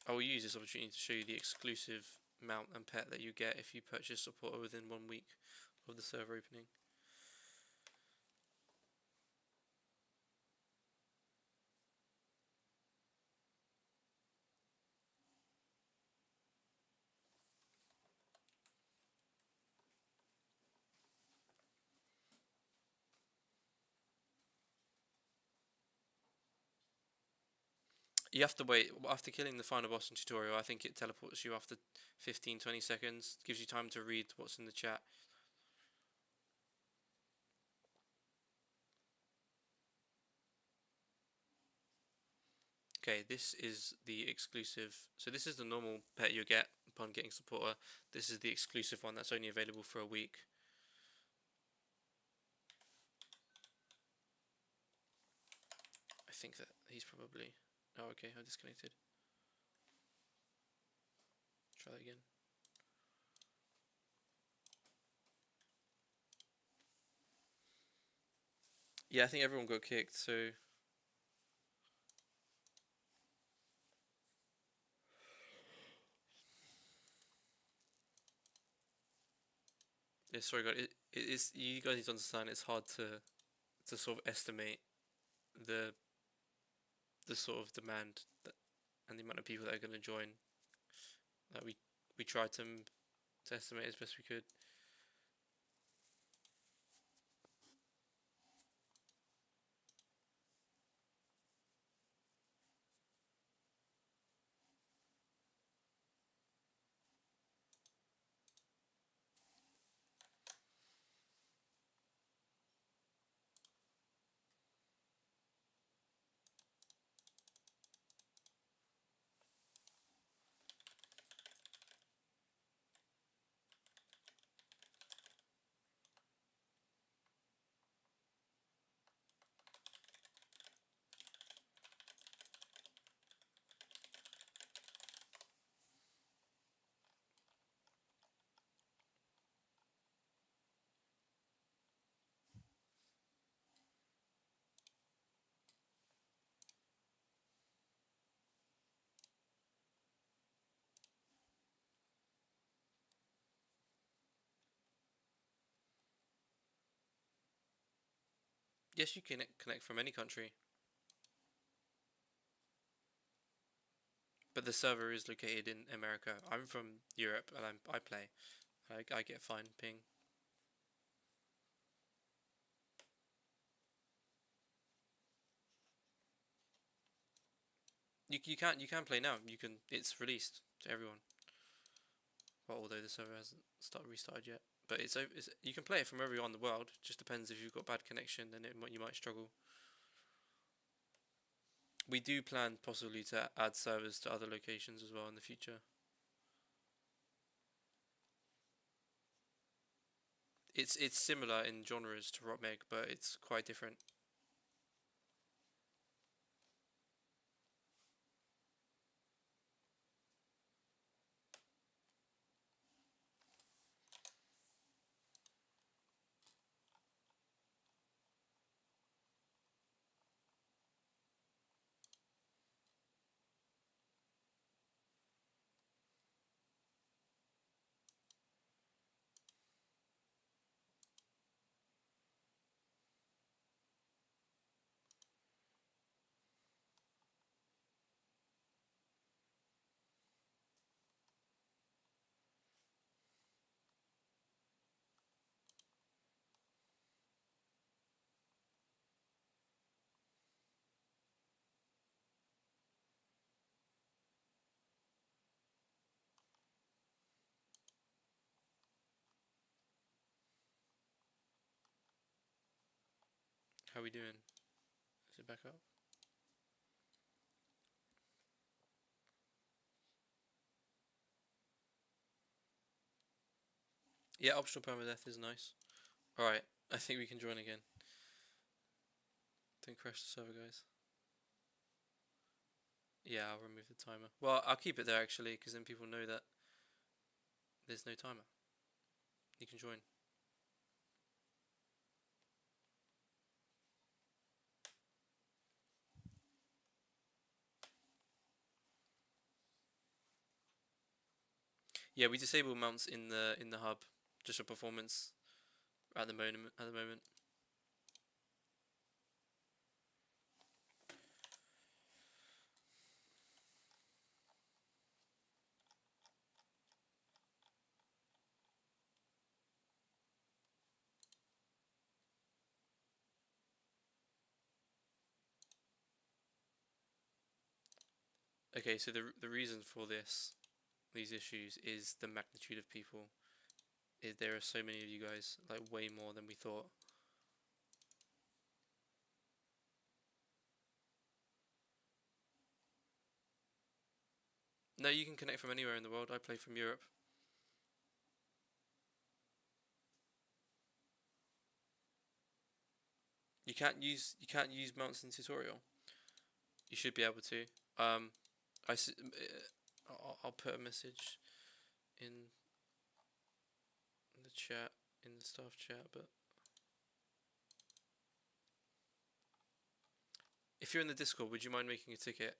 I will use this opportunity to show you the exclusive mount and pet that you get if you purchase supporter within 1 week of the server opening. You have to wait after killing the final boss in tutorial. I think it teleports you after 15-20 seconds. Gives you time to read what's in the chat. Okay, this is the exclusive. So this is the normal pet you get upon getting supporter. This is the exclusive one that's only available for a week. I think that he's probably... Oh, okay, I'm disconnected. Try that again. Yeah, I think everyone got kicked, so... Yeah, sorry guys, it is, you guys need to understand it's hard to sort of estimate the sort of demand that, and the amount of people that are going to join. Like we tried to estimate as best we could. Yes, you can connect from any country, but the server is located in America. I'm from Europe and I play. I get fine ping. You can play now. You can, it's released to everyone. Well, although the server hasn't restarted yet, but it's you can play it from everywhere in the world. Just depends if you've got bad connection, then you might struggle. We do plan possibly to add servers to other locations as well in the future. It's similar in genres to Rotmeg, but it's quite different. How are we doing? Is it back up? Yeah, optional permadeath is nice. Alright, I think we can join again. Don't crash the server, guys. Yeah, I'll remove the timer. Well, I'll keep it there actually, because then people know that there's no timer. You can join. Yeah, we disable mounts in the hub just for performance at the moment. Okay, so the reason for these issues is the magnitude of people. There are so many of you guys, like way more than we thought. No, you can connect from anywhere in the world. I play from Europe. You can't use mounts in tutorial. You should be able to. Um, I'll put a message in the chat, in the staff chat. But if you're in the Discord, would you mind making a ticket?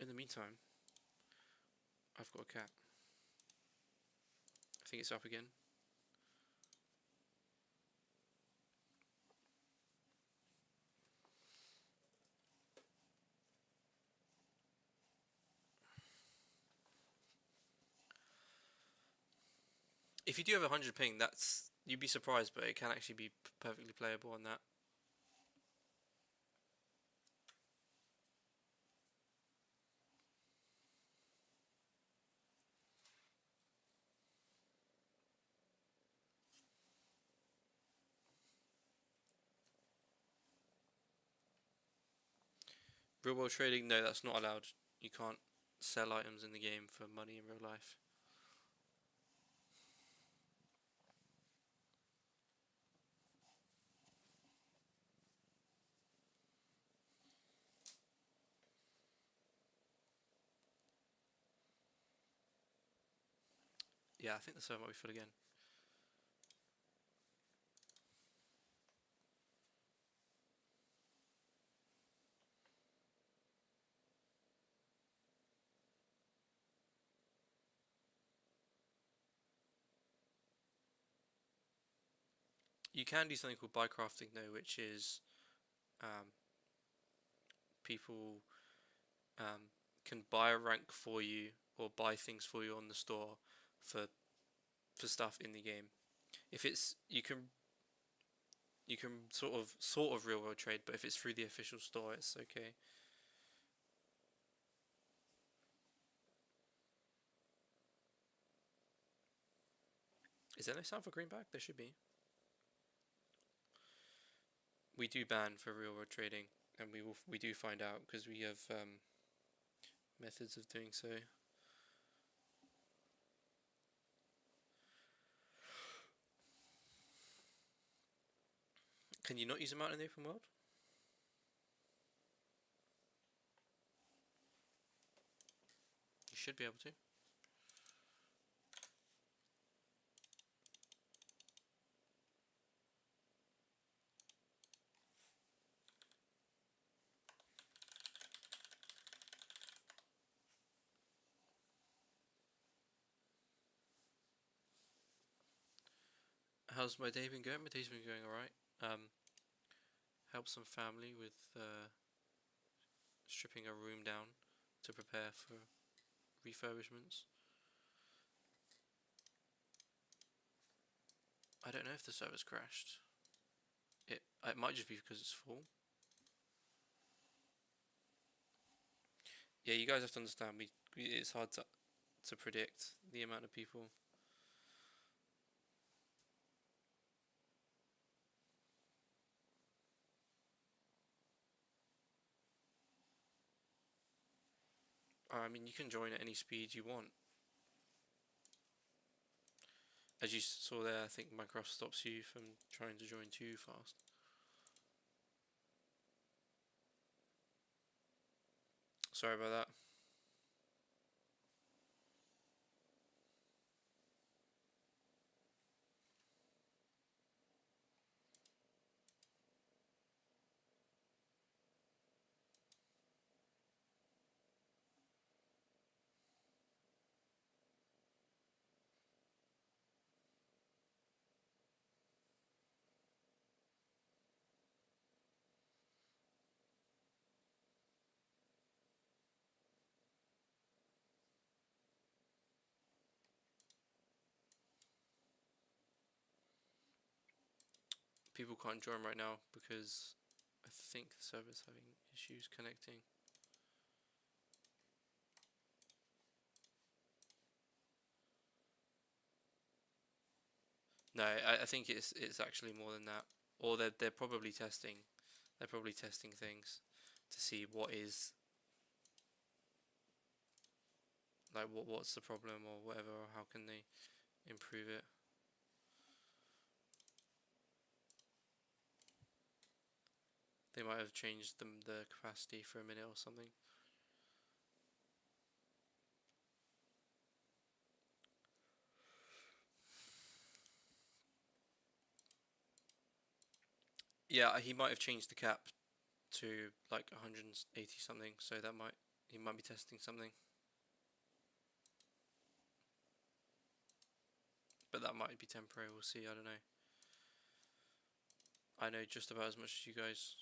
In the meantime, I've got a cat. I think it's up again. If you do have 100 ping, you'd be surprised, but it can actually be perfectly playable on that. Real world trading, no, that's not allowed. You can't sell items in the game for money in real life. Yeah, I think the server might be full again. You can do something called buy crafting though, which is um, people can buy a rank for you or buy things for you on the store for stuff in the game. If it's you can sort of real world trade, but if it's through the official store, it's okay. Is there no sound for greenback? There should be. We do ban for real world trading, and we do find out because we have methods of doing so. Can you not use a mount in the open world? You should be able to. How's my day been going? My day's been going alright. Help some family with stripping a room down to prepare for refurbishments. I don't know if the server's crashed. It might just be because it's full. Yeah, you guys have to understand. It's hard to predict the amount of people. I mean, you can join at any speed you want. As you saw there, I think Minecraft stops you from trying to join too fast. Sorry about that. people can't join right now because I think the server's having issues connecting. No, I think it's actually more than that. Or they're probably testing. They're probably testing things to see what is like what's the problem or whatever, or how can they improve it. They might have changed the capacity for a minute or something. Yeah, he might have changed the cap to like 180 something, so that he might be testing something. But that might be temporary, we'll see, I don't know. I know just about as much as you guys.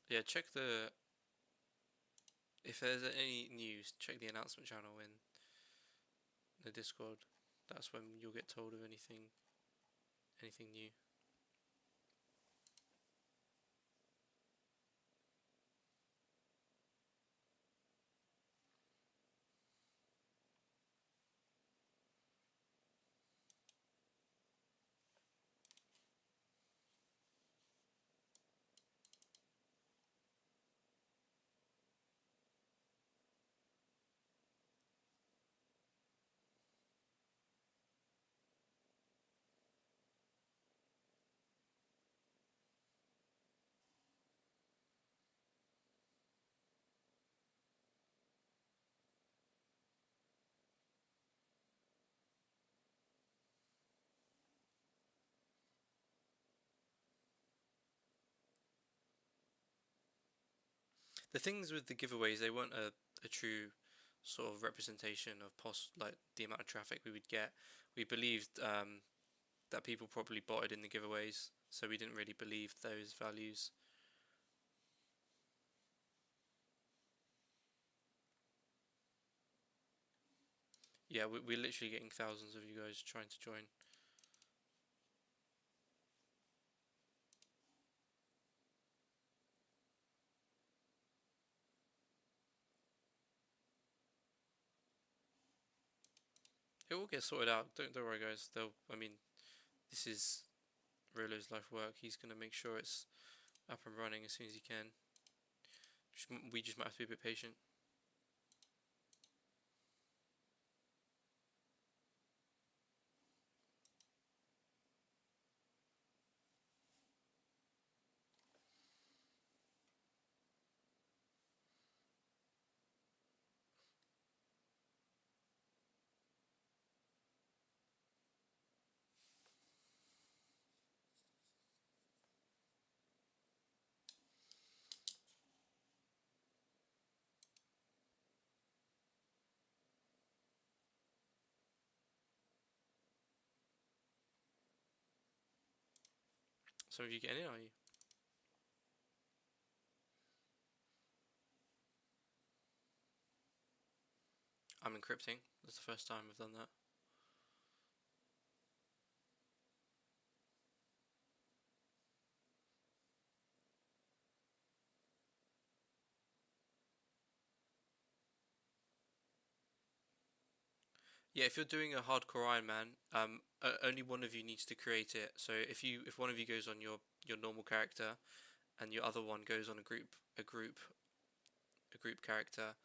Yeah, check if there's any news, check the announcement channel in the Discord. That's when you'll get told of anything new. The things with the giveaways, they weren't a true sort of representation of like the amount of traffic we would get. We believed that people probably botted in the giveaways, so we didn't really believe those values. Yeah, we're literally getting thousands of you guys trying to join. It will get sorted out. Don't worry, guys. I mean, this is Rolo's life work. He's gonna make sure it's up and running as soon as he can. We just might have to be a bit patient. Some of you getting in, are you? I'm encrypting. That's the first time I've done that. Yeah, if you're doing a hardcore Iron Man, only one of you needs to create it. So if one of you goes on your normal character, and your other one goes on a group character,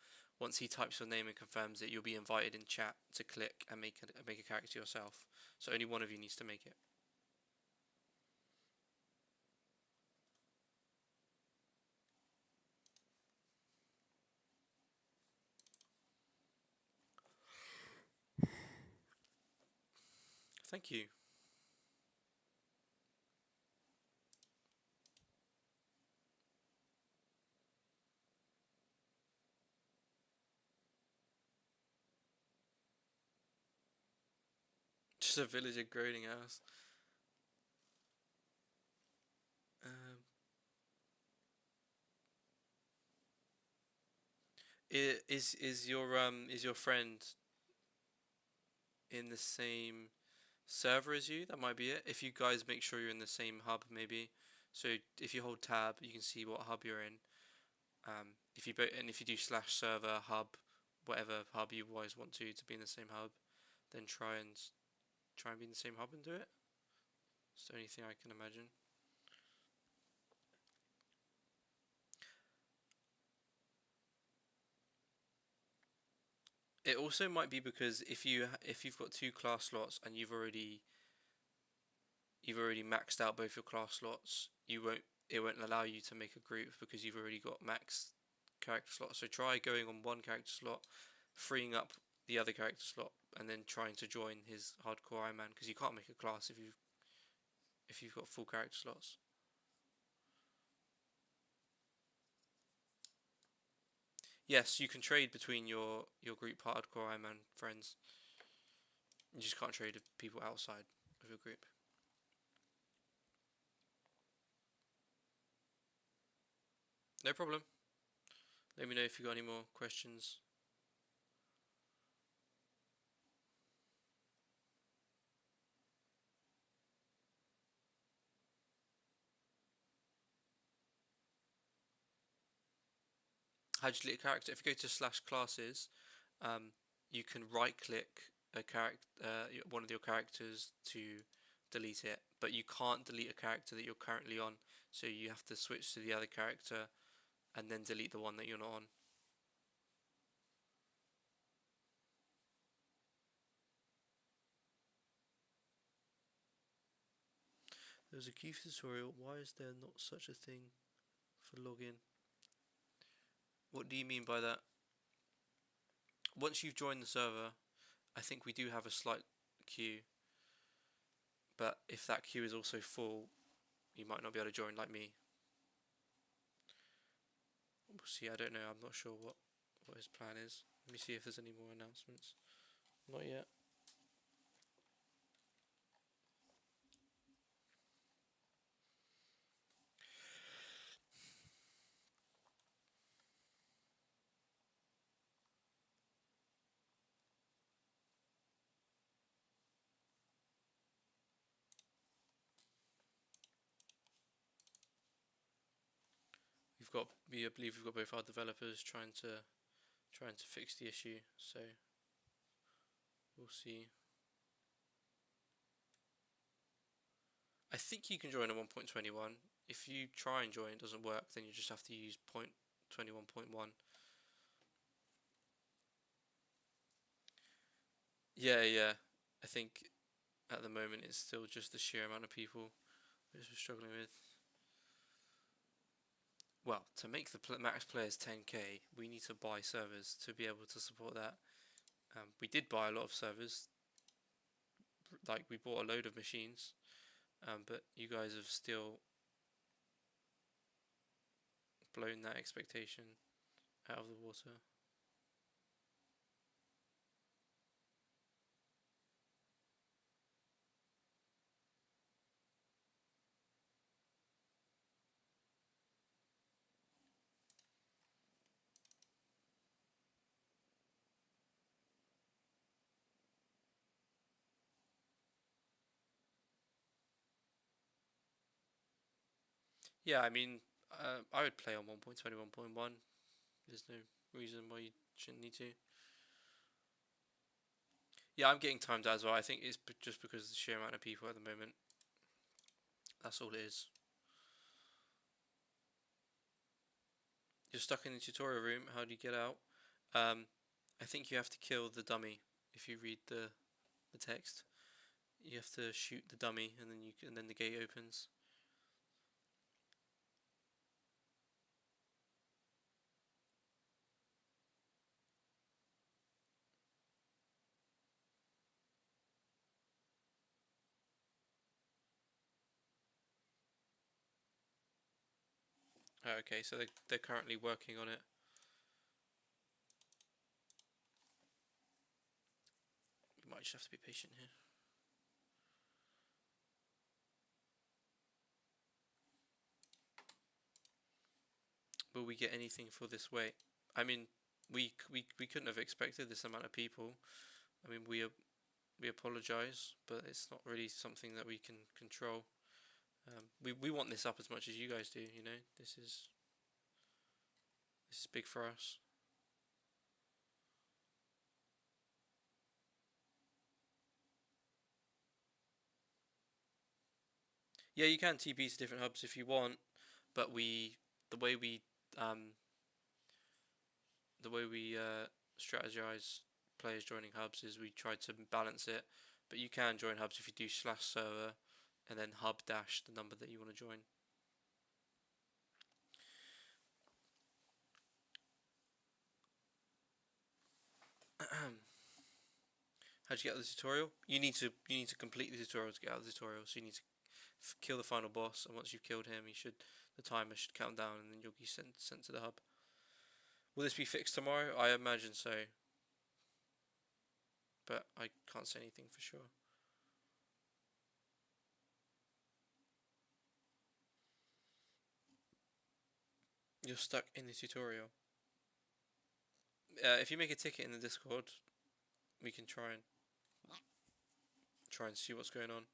once he types your name and confirms it, you'll be invited in chat to click and make a character yourself. So only one of you needs to make it. Thank you. Just a villager groaning house. Um, is your friend in the same server as you? That might be it. If you guys make sure you're in the same hub, maybe. So if you hold tab, you can see what hub you're in. If you do slash server hub, whatever hub you always want to be in the same hub, then try and be in the same hub and do it. It's the only thing I can imagine. It also might be because if you've got two class slots and you've already maxed out both your class slots, it won't allow you to make a group because you've already got max character slots. So try going on one character slot, freeing up the other character slot, and then trying to join his hardcore Iron Man, because you can't make a class if you've got full character slots. Yes, you can trade between your group hardcore Iron Man friends. You just can't trade with people outside of your group. No problem. Let me know if you got any more questions. How do you delete a character? If you go to slash classes, you can right click a character, one of your characters to delete it, but you can't delete a character that you're currently on. So you have to switch to the other character and then delete the one that you're not on. There's a key tutorial. Why is there not such a thing for login? What do you mean by that? Once you've joined the server, I think we do have a slight queue, but if that queue is also full, you might not be able to join like me. We'll see. I don't know. I'm not sure what his plan is. Let me see if there's any more announcements. Not yet. I believe we've got both our developers trying to fix the issue. So we'll see. I think you can join at 1.21. If you try and join, it doesn't work, then you just have to use 0.21.1. Yeah. I think at the moment it's still just the sheer amount of people which we're struggling with. Well, to make the max players 10k, we need to buy servers to be able to support that. We did buy a lot of servers, like we bought a load of machines, but you guys have still blown that expectation out of the water. Yeah, I mean, I would play on 1.21.1. There's no reason why you shouldn't need to. Yeah, I'm getting timed out as well. I think it's just because of the sheer amount of people at the moment. That's all it is. You're stuck in the tutorial room. How do you get out? I think you have to kill the dummy. If you read the text, you have to shoot the dummy, and then the gate opens. Oh, okay, so they're currently working on it. We might just have to be patient here. will we get anything for this wait? I mean, we couldn't have expected this amount of people. I mean, we apologize, but it's not really something that we can control. We want this up as much as you guys do. You know, this is big for us. Yeah, you can TP to different hubs if you want, but the way we um, the way we strategize players joining hubs is we try to balance it. But you can join hubs if you do /server and then hub dash the number that you want to join. How'd you get out of the tutorial? You need to complete the tutorial to get out of the tutorial. So you need to kill the final boss, and once you've killed him, the timer should count down, and then you'll be sent to the hub. Will this be fixed tomorrow? I imagine so, but I can't say anything for sure. You're stuck in the tutorial. If you make a ticket in the Discord, we can try and see what's going on.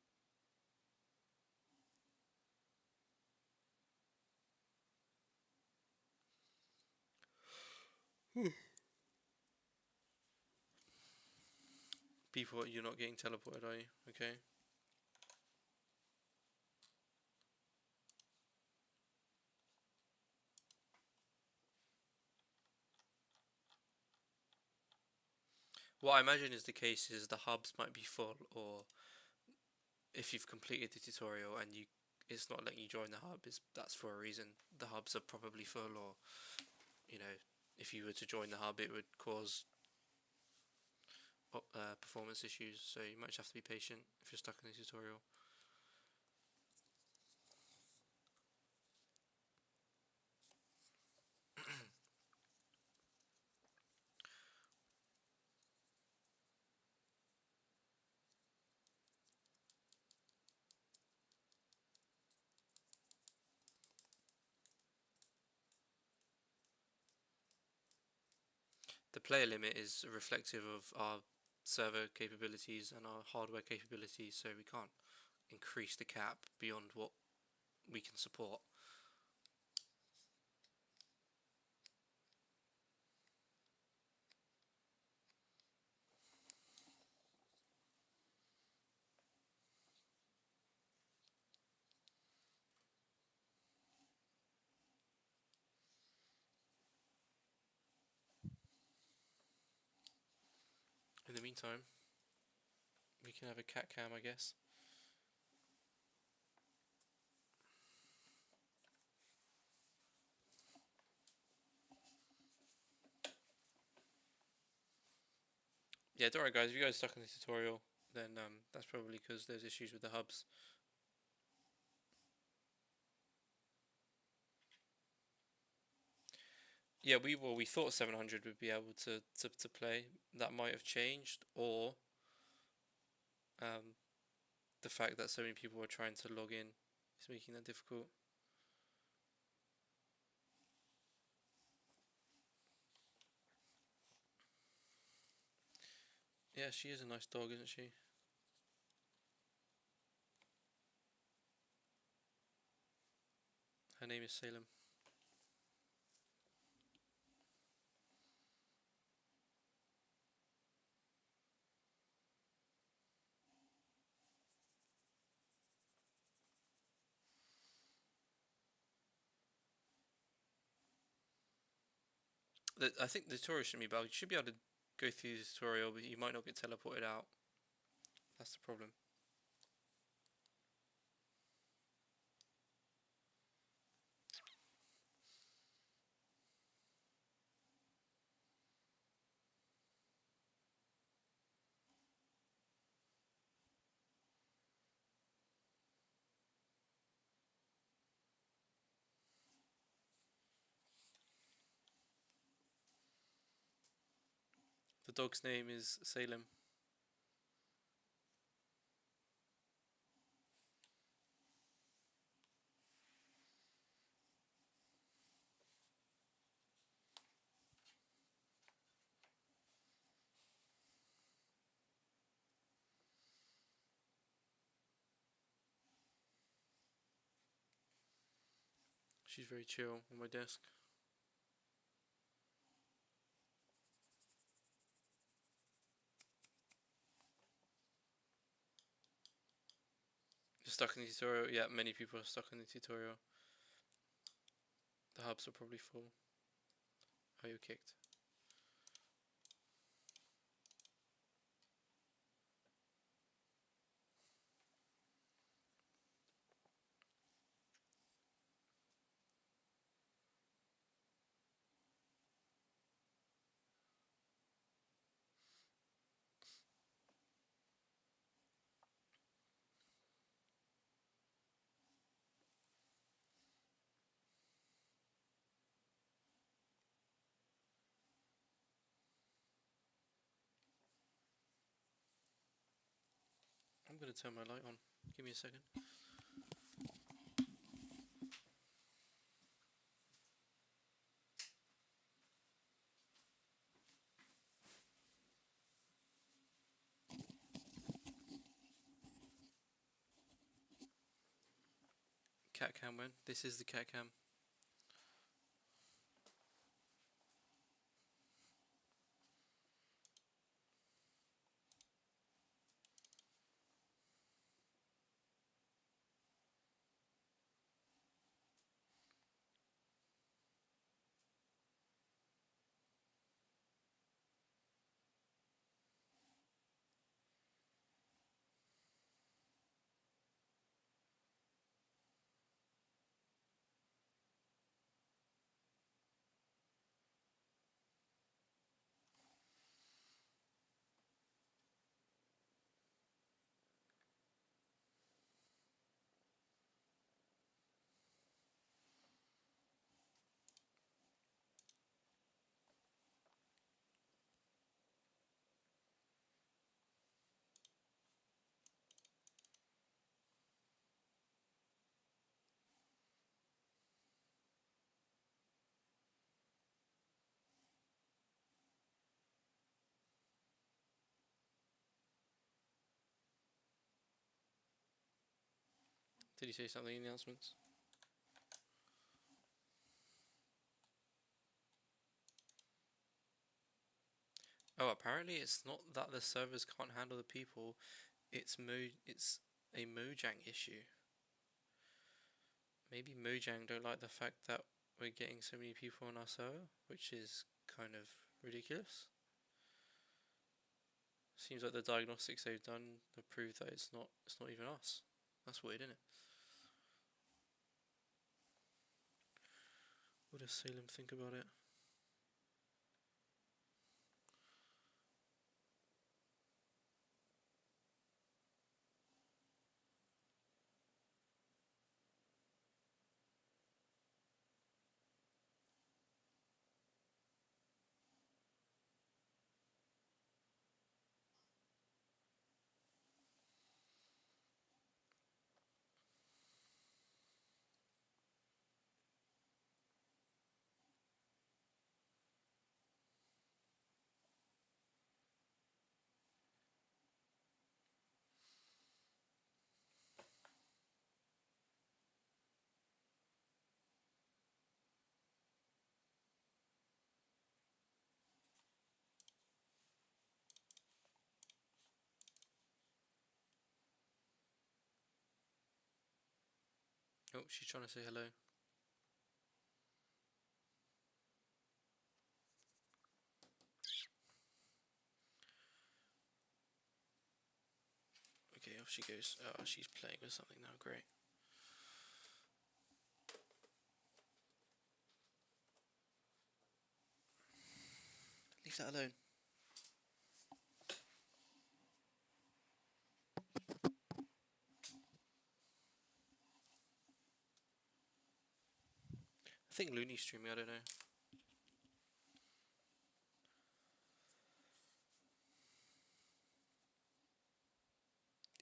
People, you're not getting teleported, are you? Okay. What I imagine is the case is the hubs might be full, or if you've completed the tutorial and it's not letting you join the hub, that's for a reason. The hubs are probably full, or you know, if you were to join the hub, it would cause performance issues. So you might have to be patient if you're stuck in the tutorial. The player limit is reflective of our server capabilities and our hardware capabilities, so we can't increase the cap beyond what we can support. In the meantime, we can have a cat cam, I guess. Yeah, don't worry guys, if you guys are stuck in the tutorial, then that's probably because there's issues with the hubs. Yeah, we thought 700 would be able to play. That might have changed, or the fact that so many people were trying to log in is making that difficult. Yeah, she is a nice dog, isn't she? Her name is Salem. I think the tutorial shouldn't be bad. You should be able to go through the tutorial, but you might not get teleported out. That's the problem. The dog's name is Salem. She's very chill on my desk. You're stuck in the tutorial? Yeah, many people are stuck in the tutorial. The hubs are probably full. Oh, you're kicked. I'm gonna turn my light on. Give me a second. Cat cam went. This is the cat cam. Did he say something in the announcements? Oh, apparently it's not that the servers can't handle the people. It's a Mojang issue. Maybe Mojang don't like the fact that we're getting so many people on our server, which is kind of ridiculous. Seems like the diagnostics they've done have proved that it's not even us. That's weird, isn't it? What does Salem think about it? Oh, she's trying to say hello. Okay, off she goes. Oh, she's playing with something now. Great. Leave that alone. I think Looney's streaming, I don't know.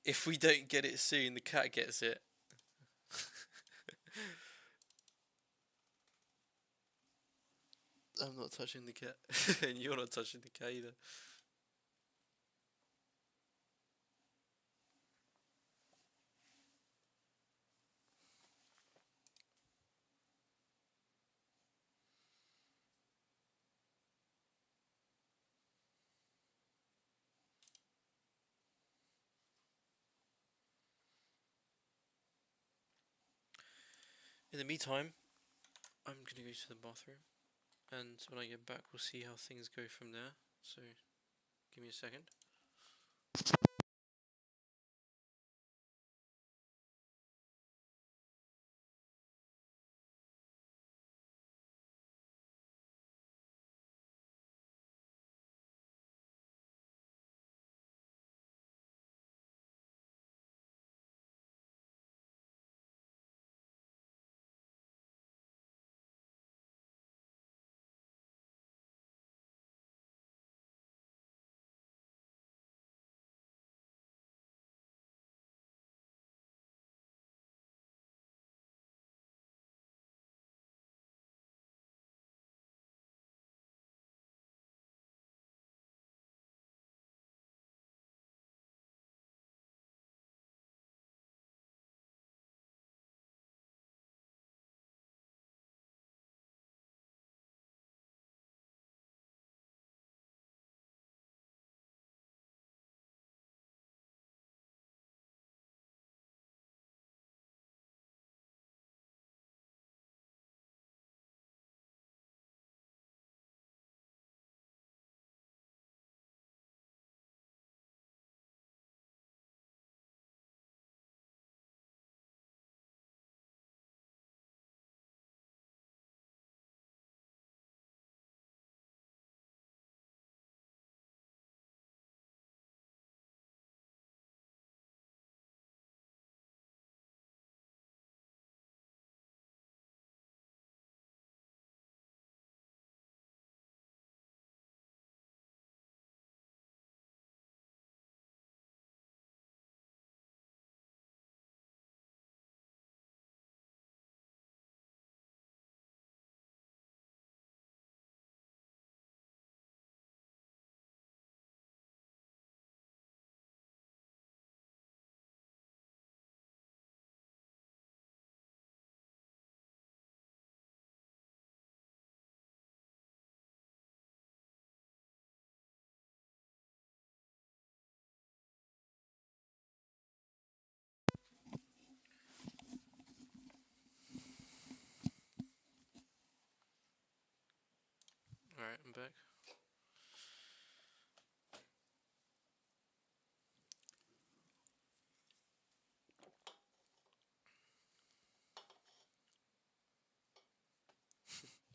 If we don't get it soon, the cat gets it. I'm not touching the cat. And you're not touching the cat either. In the meantime, I'm gonna go to the bathroom, and when I get back, we'll see how things go from there. So, give me a second. Alright, I'm back.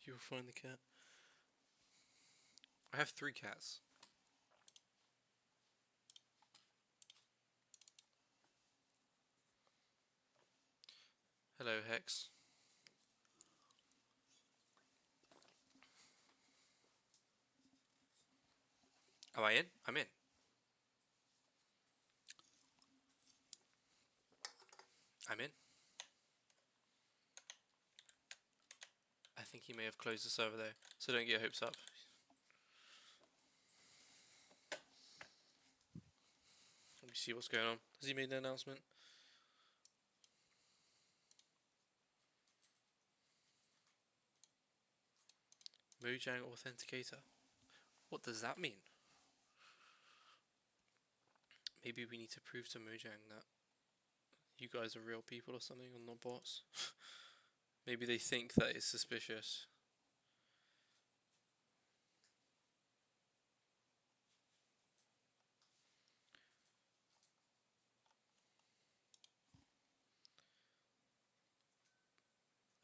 You'll find the cat. I have 3 cats. Hello, Hex. Am I in? I'm in. I'm in. I think he may have closed the server though, so don't get your hopes up. Let me see what's going on. Has he made an announcement? Mojang Authenticator. What does that mean? Maybe we need to prove to Mojang that you guys are real people or something, or not bots. Maybe they think that it's suspicious.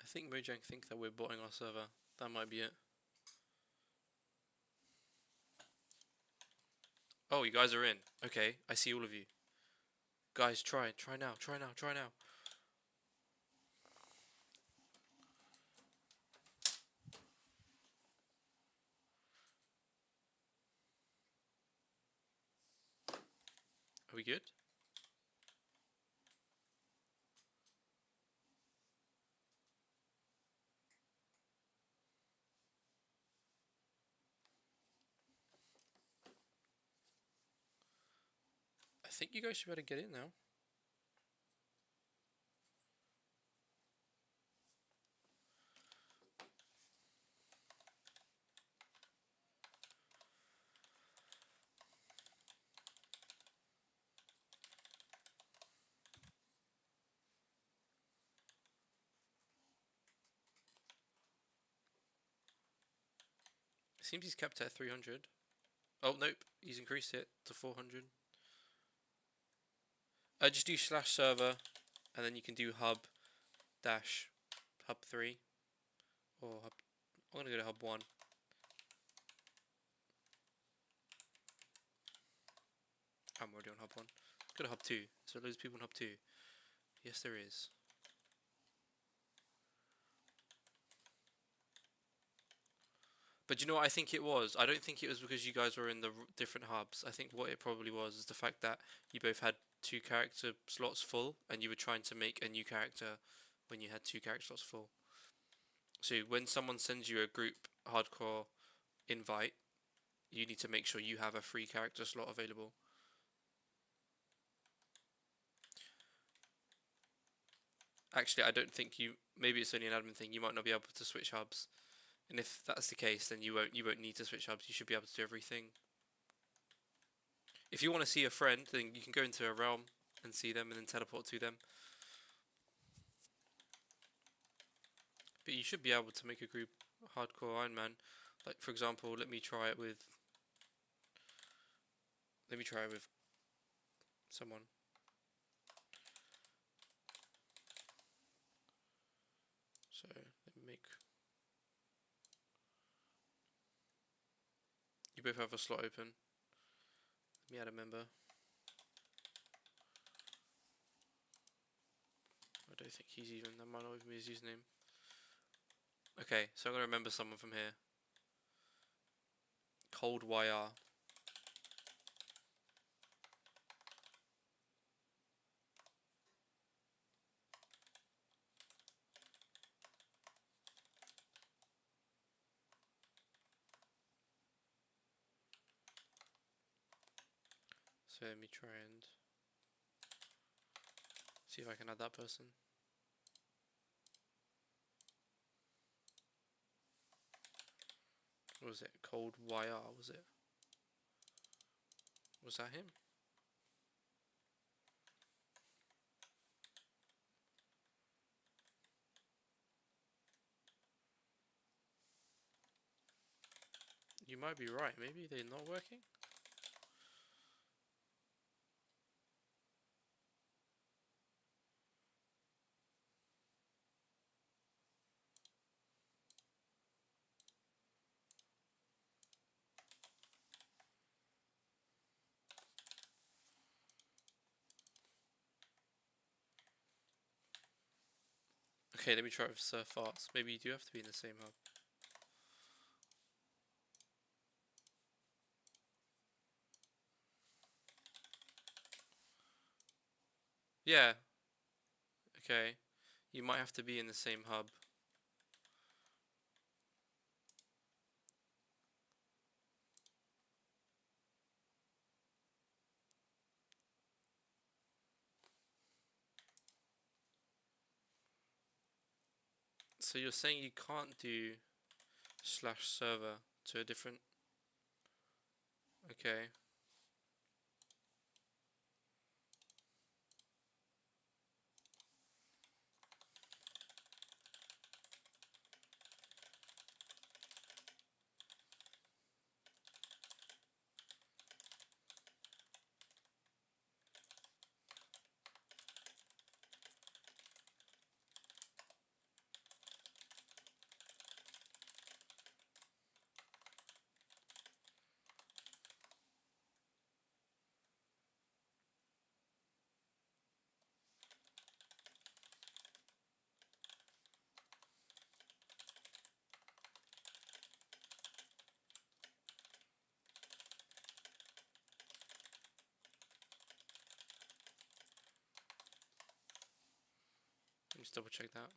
I think Mojang think that we're botting our server. That might be it. Oh, you guys are in. Okay, I see all of you. Guys, try now, try now, try now. Are we good? I think you guys should better get in now. Seems he's kept it at 300. Oh, nope. He's increased it to 400. Just do /server, and then you can do hub dash hub 3. Or hub... I'm going to go to hub 1. I'm already on hub 1. Let's go to hub 2. So loads of people in hub 2. Yes, there is. But you know what I think it was? I don't think it was because you guys were in the different hubs. I think what it probably was is the fact that you both had 2 character slots full, and you were trying to make a new character when you had 2 character slots full. So when someone sends you a group hardcore invite, you need to make sure you have a free character slot available. Actually, I don't think you... Maybe it's only an admin thing. You might not be able to switch hubs. And if that's the case, then you won't need to switch hubs. You should be able to do everything. If you want to see a friend, then you can go into a realm and see them and then teleport to them. But you should be able to make a group hardcore Iron Man. Like, for example, let me try it with someone. So let me make... You both have a slot open. Let me add a member. I don't think he's even... That might not even be his username. Okay, so I'm going to remember someone from here. Cold YR. So let me try and see if I can add that person. What was it? Cold YR, was it? Was that him? You might be right. Maybe they're not working? Okay, let me try with Surf Arts. Maybe you do have to be in the same hub. Yeah. Okay. You might have to be in the same hub. So you're saying you can't do /server to a different... Okay. Let me just double check that.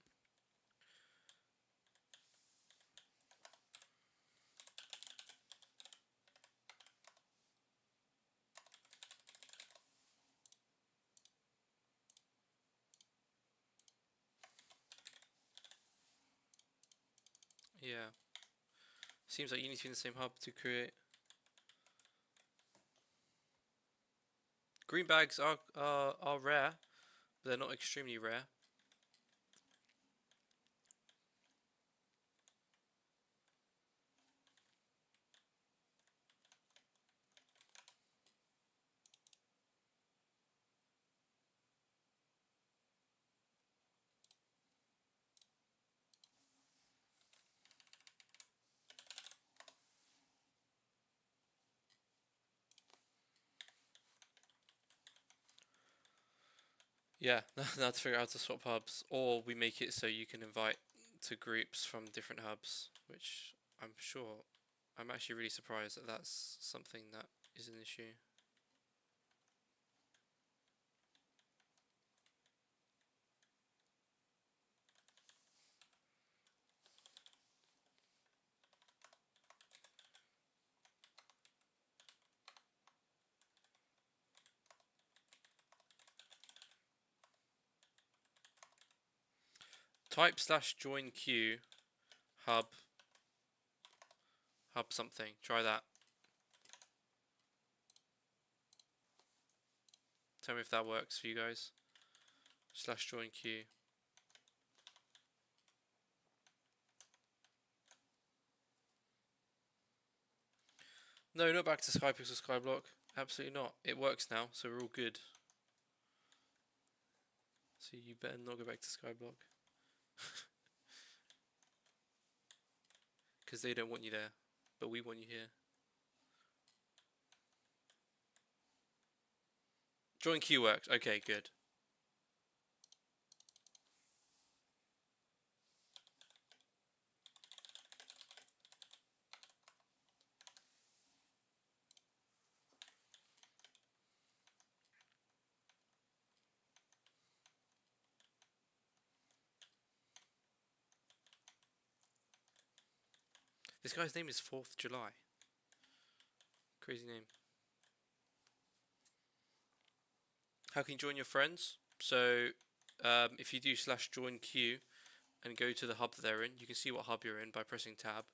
Yeah. Seems like you need to be in the same hub to create. Green bags are rare, but they're not extremely rare. Yeah, now to figure out how to swap hubs, or we make it so you can invite to groups from different hubs, which I'm sure, I'm actually really surprised that that's something that is an issue. Type / join queue hub something. Try that. Tell me if that works for you guys. / join queue. No, not back to Skypixel Skyblock. Absolutely not. It works now, so we're all good. So you better not go back to Skyblock. Because they don't want you there, but we want you here. Join queue worked. Okay, good. This guy's name is 4th July. Crazy name. How can you join your friends? So, if you do / join queue and go to the hub that they're in, you can see what hub you're in by pressing tab,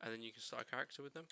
and then you can start a character with them.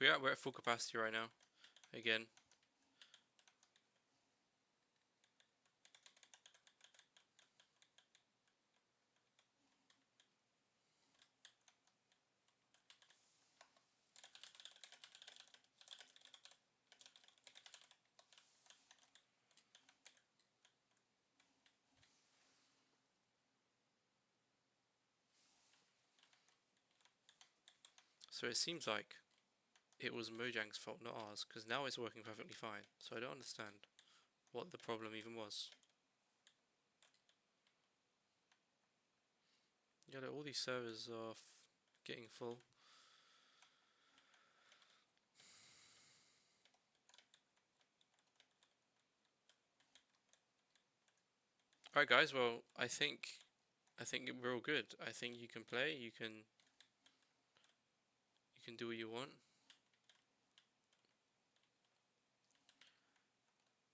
We're at full capacity right now. Again. So it seems like it was Mojang's fault, not ours, because now it's working perfectly fine. So I don't understand what the problem even was. Yeah, look, all these servers are getting full. Alright guys, well I think we're all good. I think you can play, you can do what you want.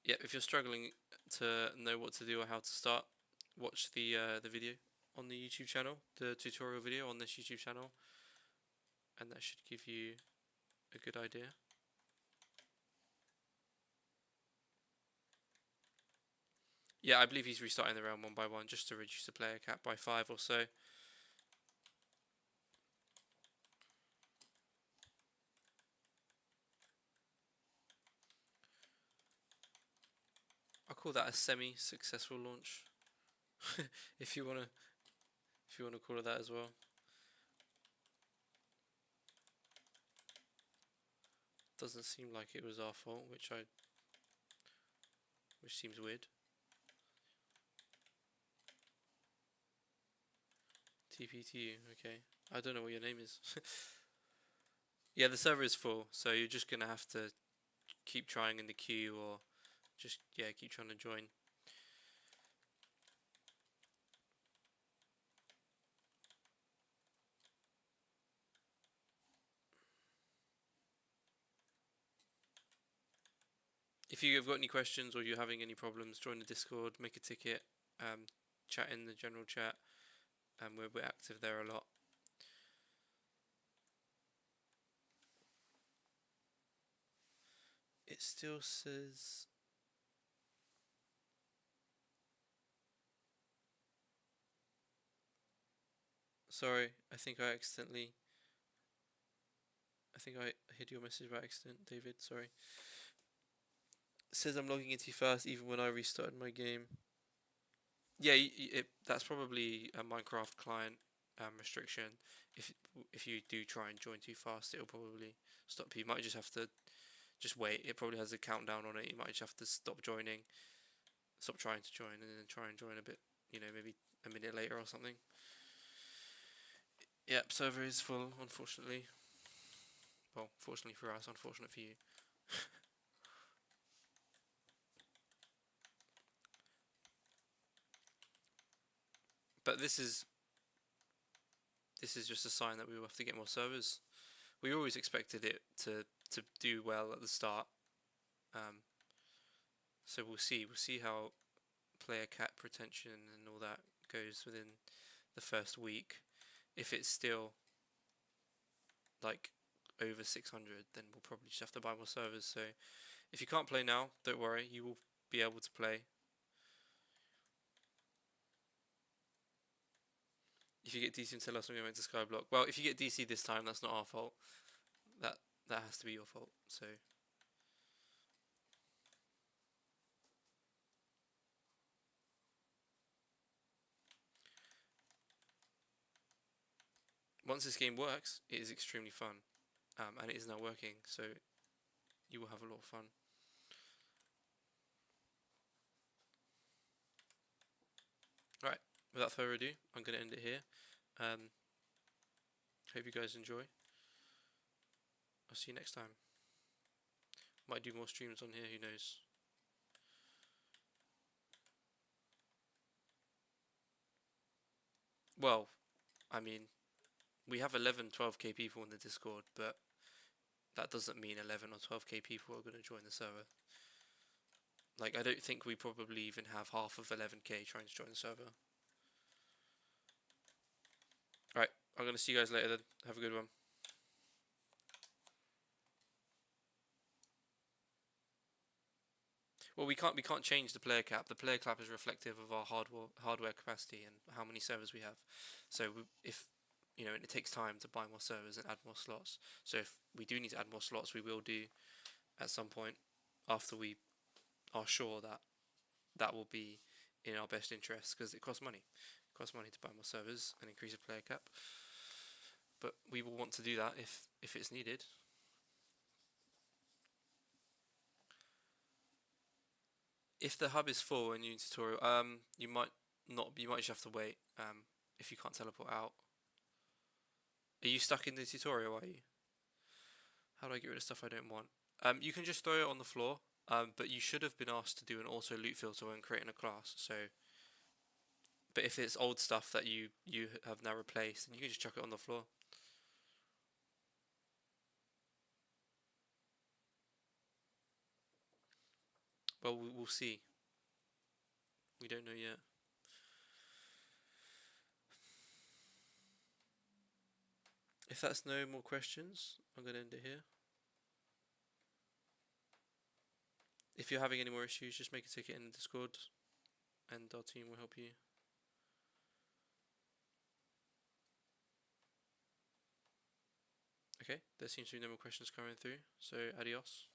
Yeah, if you're struggling to know what to do or how to start, watch the video on the YouTube channel, the tutorial video on this YouTube channel, and that should give you a good idea. Yeah, I believe he's restarting the round 1 by 1 just to reduce the player cap by 5 or so. I'll call that a semi-successful launch. if you wanna call it that as well. Doesn't seem like it was our fault, which seems weird. TP to you, okay. I don't know what your name is. Yeah, the server is full, so you're just gonna have to keep trying in the queue, or just, yeah, keep trying to join. If you've got any questions or you're having any problems, join the Discord, make a ticket, chat in the general chat, and we're active there a lot. It still says... Sorry, I think I hid your message by accident, David, sorry. It says I'm logging into you first even when I restarted my game. Yeah, that's probably a Minecraft client restriction. If you do try and join too fast, it'll probably stop you. You might just have to just wait. It probably has a countdown on it. You might just have to stop trying to join, and then try and join a bit, maybe a minute later or something. Yep, server is full, unfortunately. Well, fortunately for us, unfortunate for you. But this is just a sign that we will have to get more servers. We always expected it to do well at the start. So we'll see. We'll see how player cap retention and all that goes within the first week. If it's still like over 600, then we'll probably just have to buy more servers. So if you can't play now, don't worry, you will be able to play. If you get DC and tell us when we went to Skyblock. Well, if you get DC this time, that's not our fault. That has to be your fault. So once this game works, it is extremely fun, and it is now working. So you will have a lot of fun. Right, without further ado, I'm going to end it here. Hope you guys enjoy. I'll see you next time. Might do more streams on here, who knows. Well, I mean, we have 11, 12k people in the Discord, but that doesn't mean 11 or 12k people are going to join the server. Like, I don't think we probably even have half of 11k trying to join the server. Right, I'm going to see you guys later then. Have a good one. Well, we can't change the player cap. The player cap is reflective of our hardware capacity and how many servers we have. So if it takes time to buy more servers and add more slots. So if we do need to add more slots, we will do at some point after we are sure that that will be in our best interest, because it costs money. It costs money to buy more servers and increase the player cap. But we will want to do that if it's needed. If the hub is full in your tutorial, you might not. You might just have to wait. If you can't teleport out. Are you stuck in the tutorial? Are you? How do I get rid of stuff I don't want? You can just throw it on the floor. But you should have been asked to do an auto loot filter when creating a class. So, but if it's old stuff that you have now replaced, then you can just chuck it on the floor. Well, we'll see. We don't know yet. If that's no more questions, I'm going to end it here. If you're having any more issues, just make a ticket in the Discord and our team will help you. Okay, there seems to be no more questions coming through, so adios.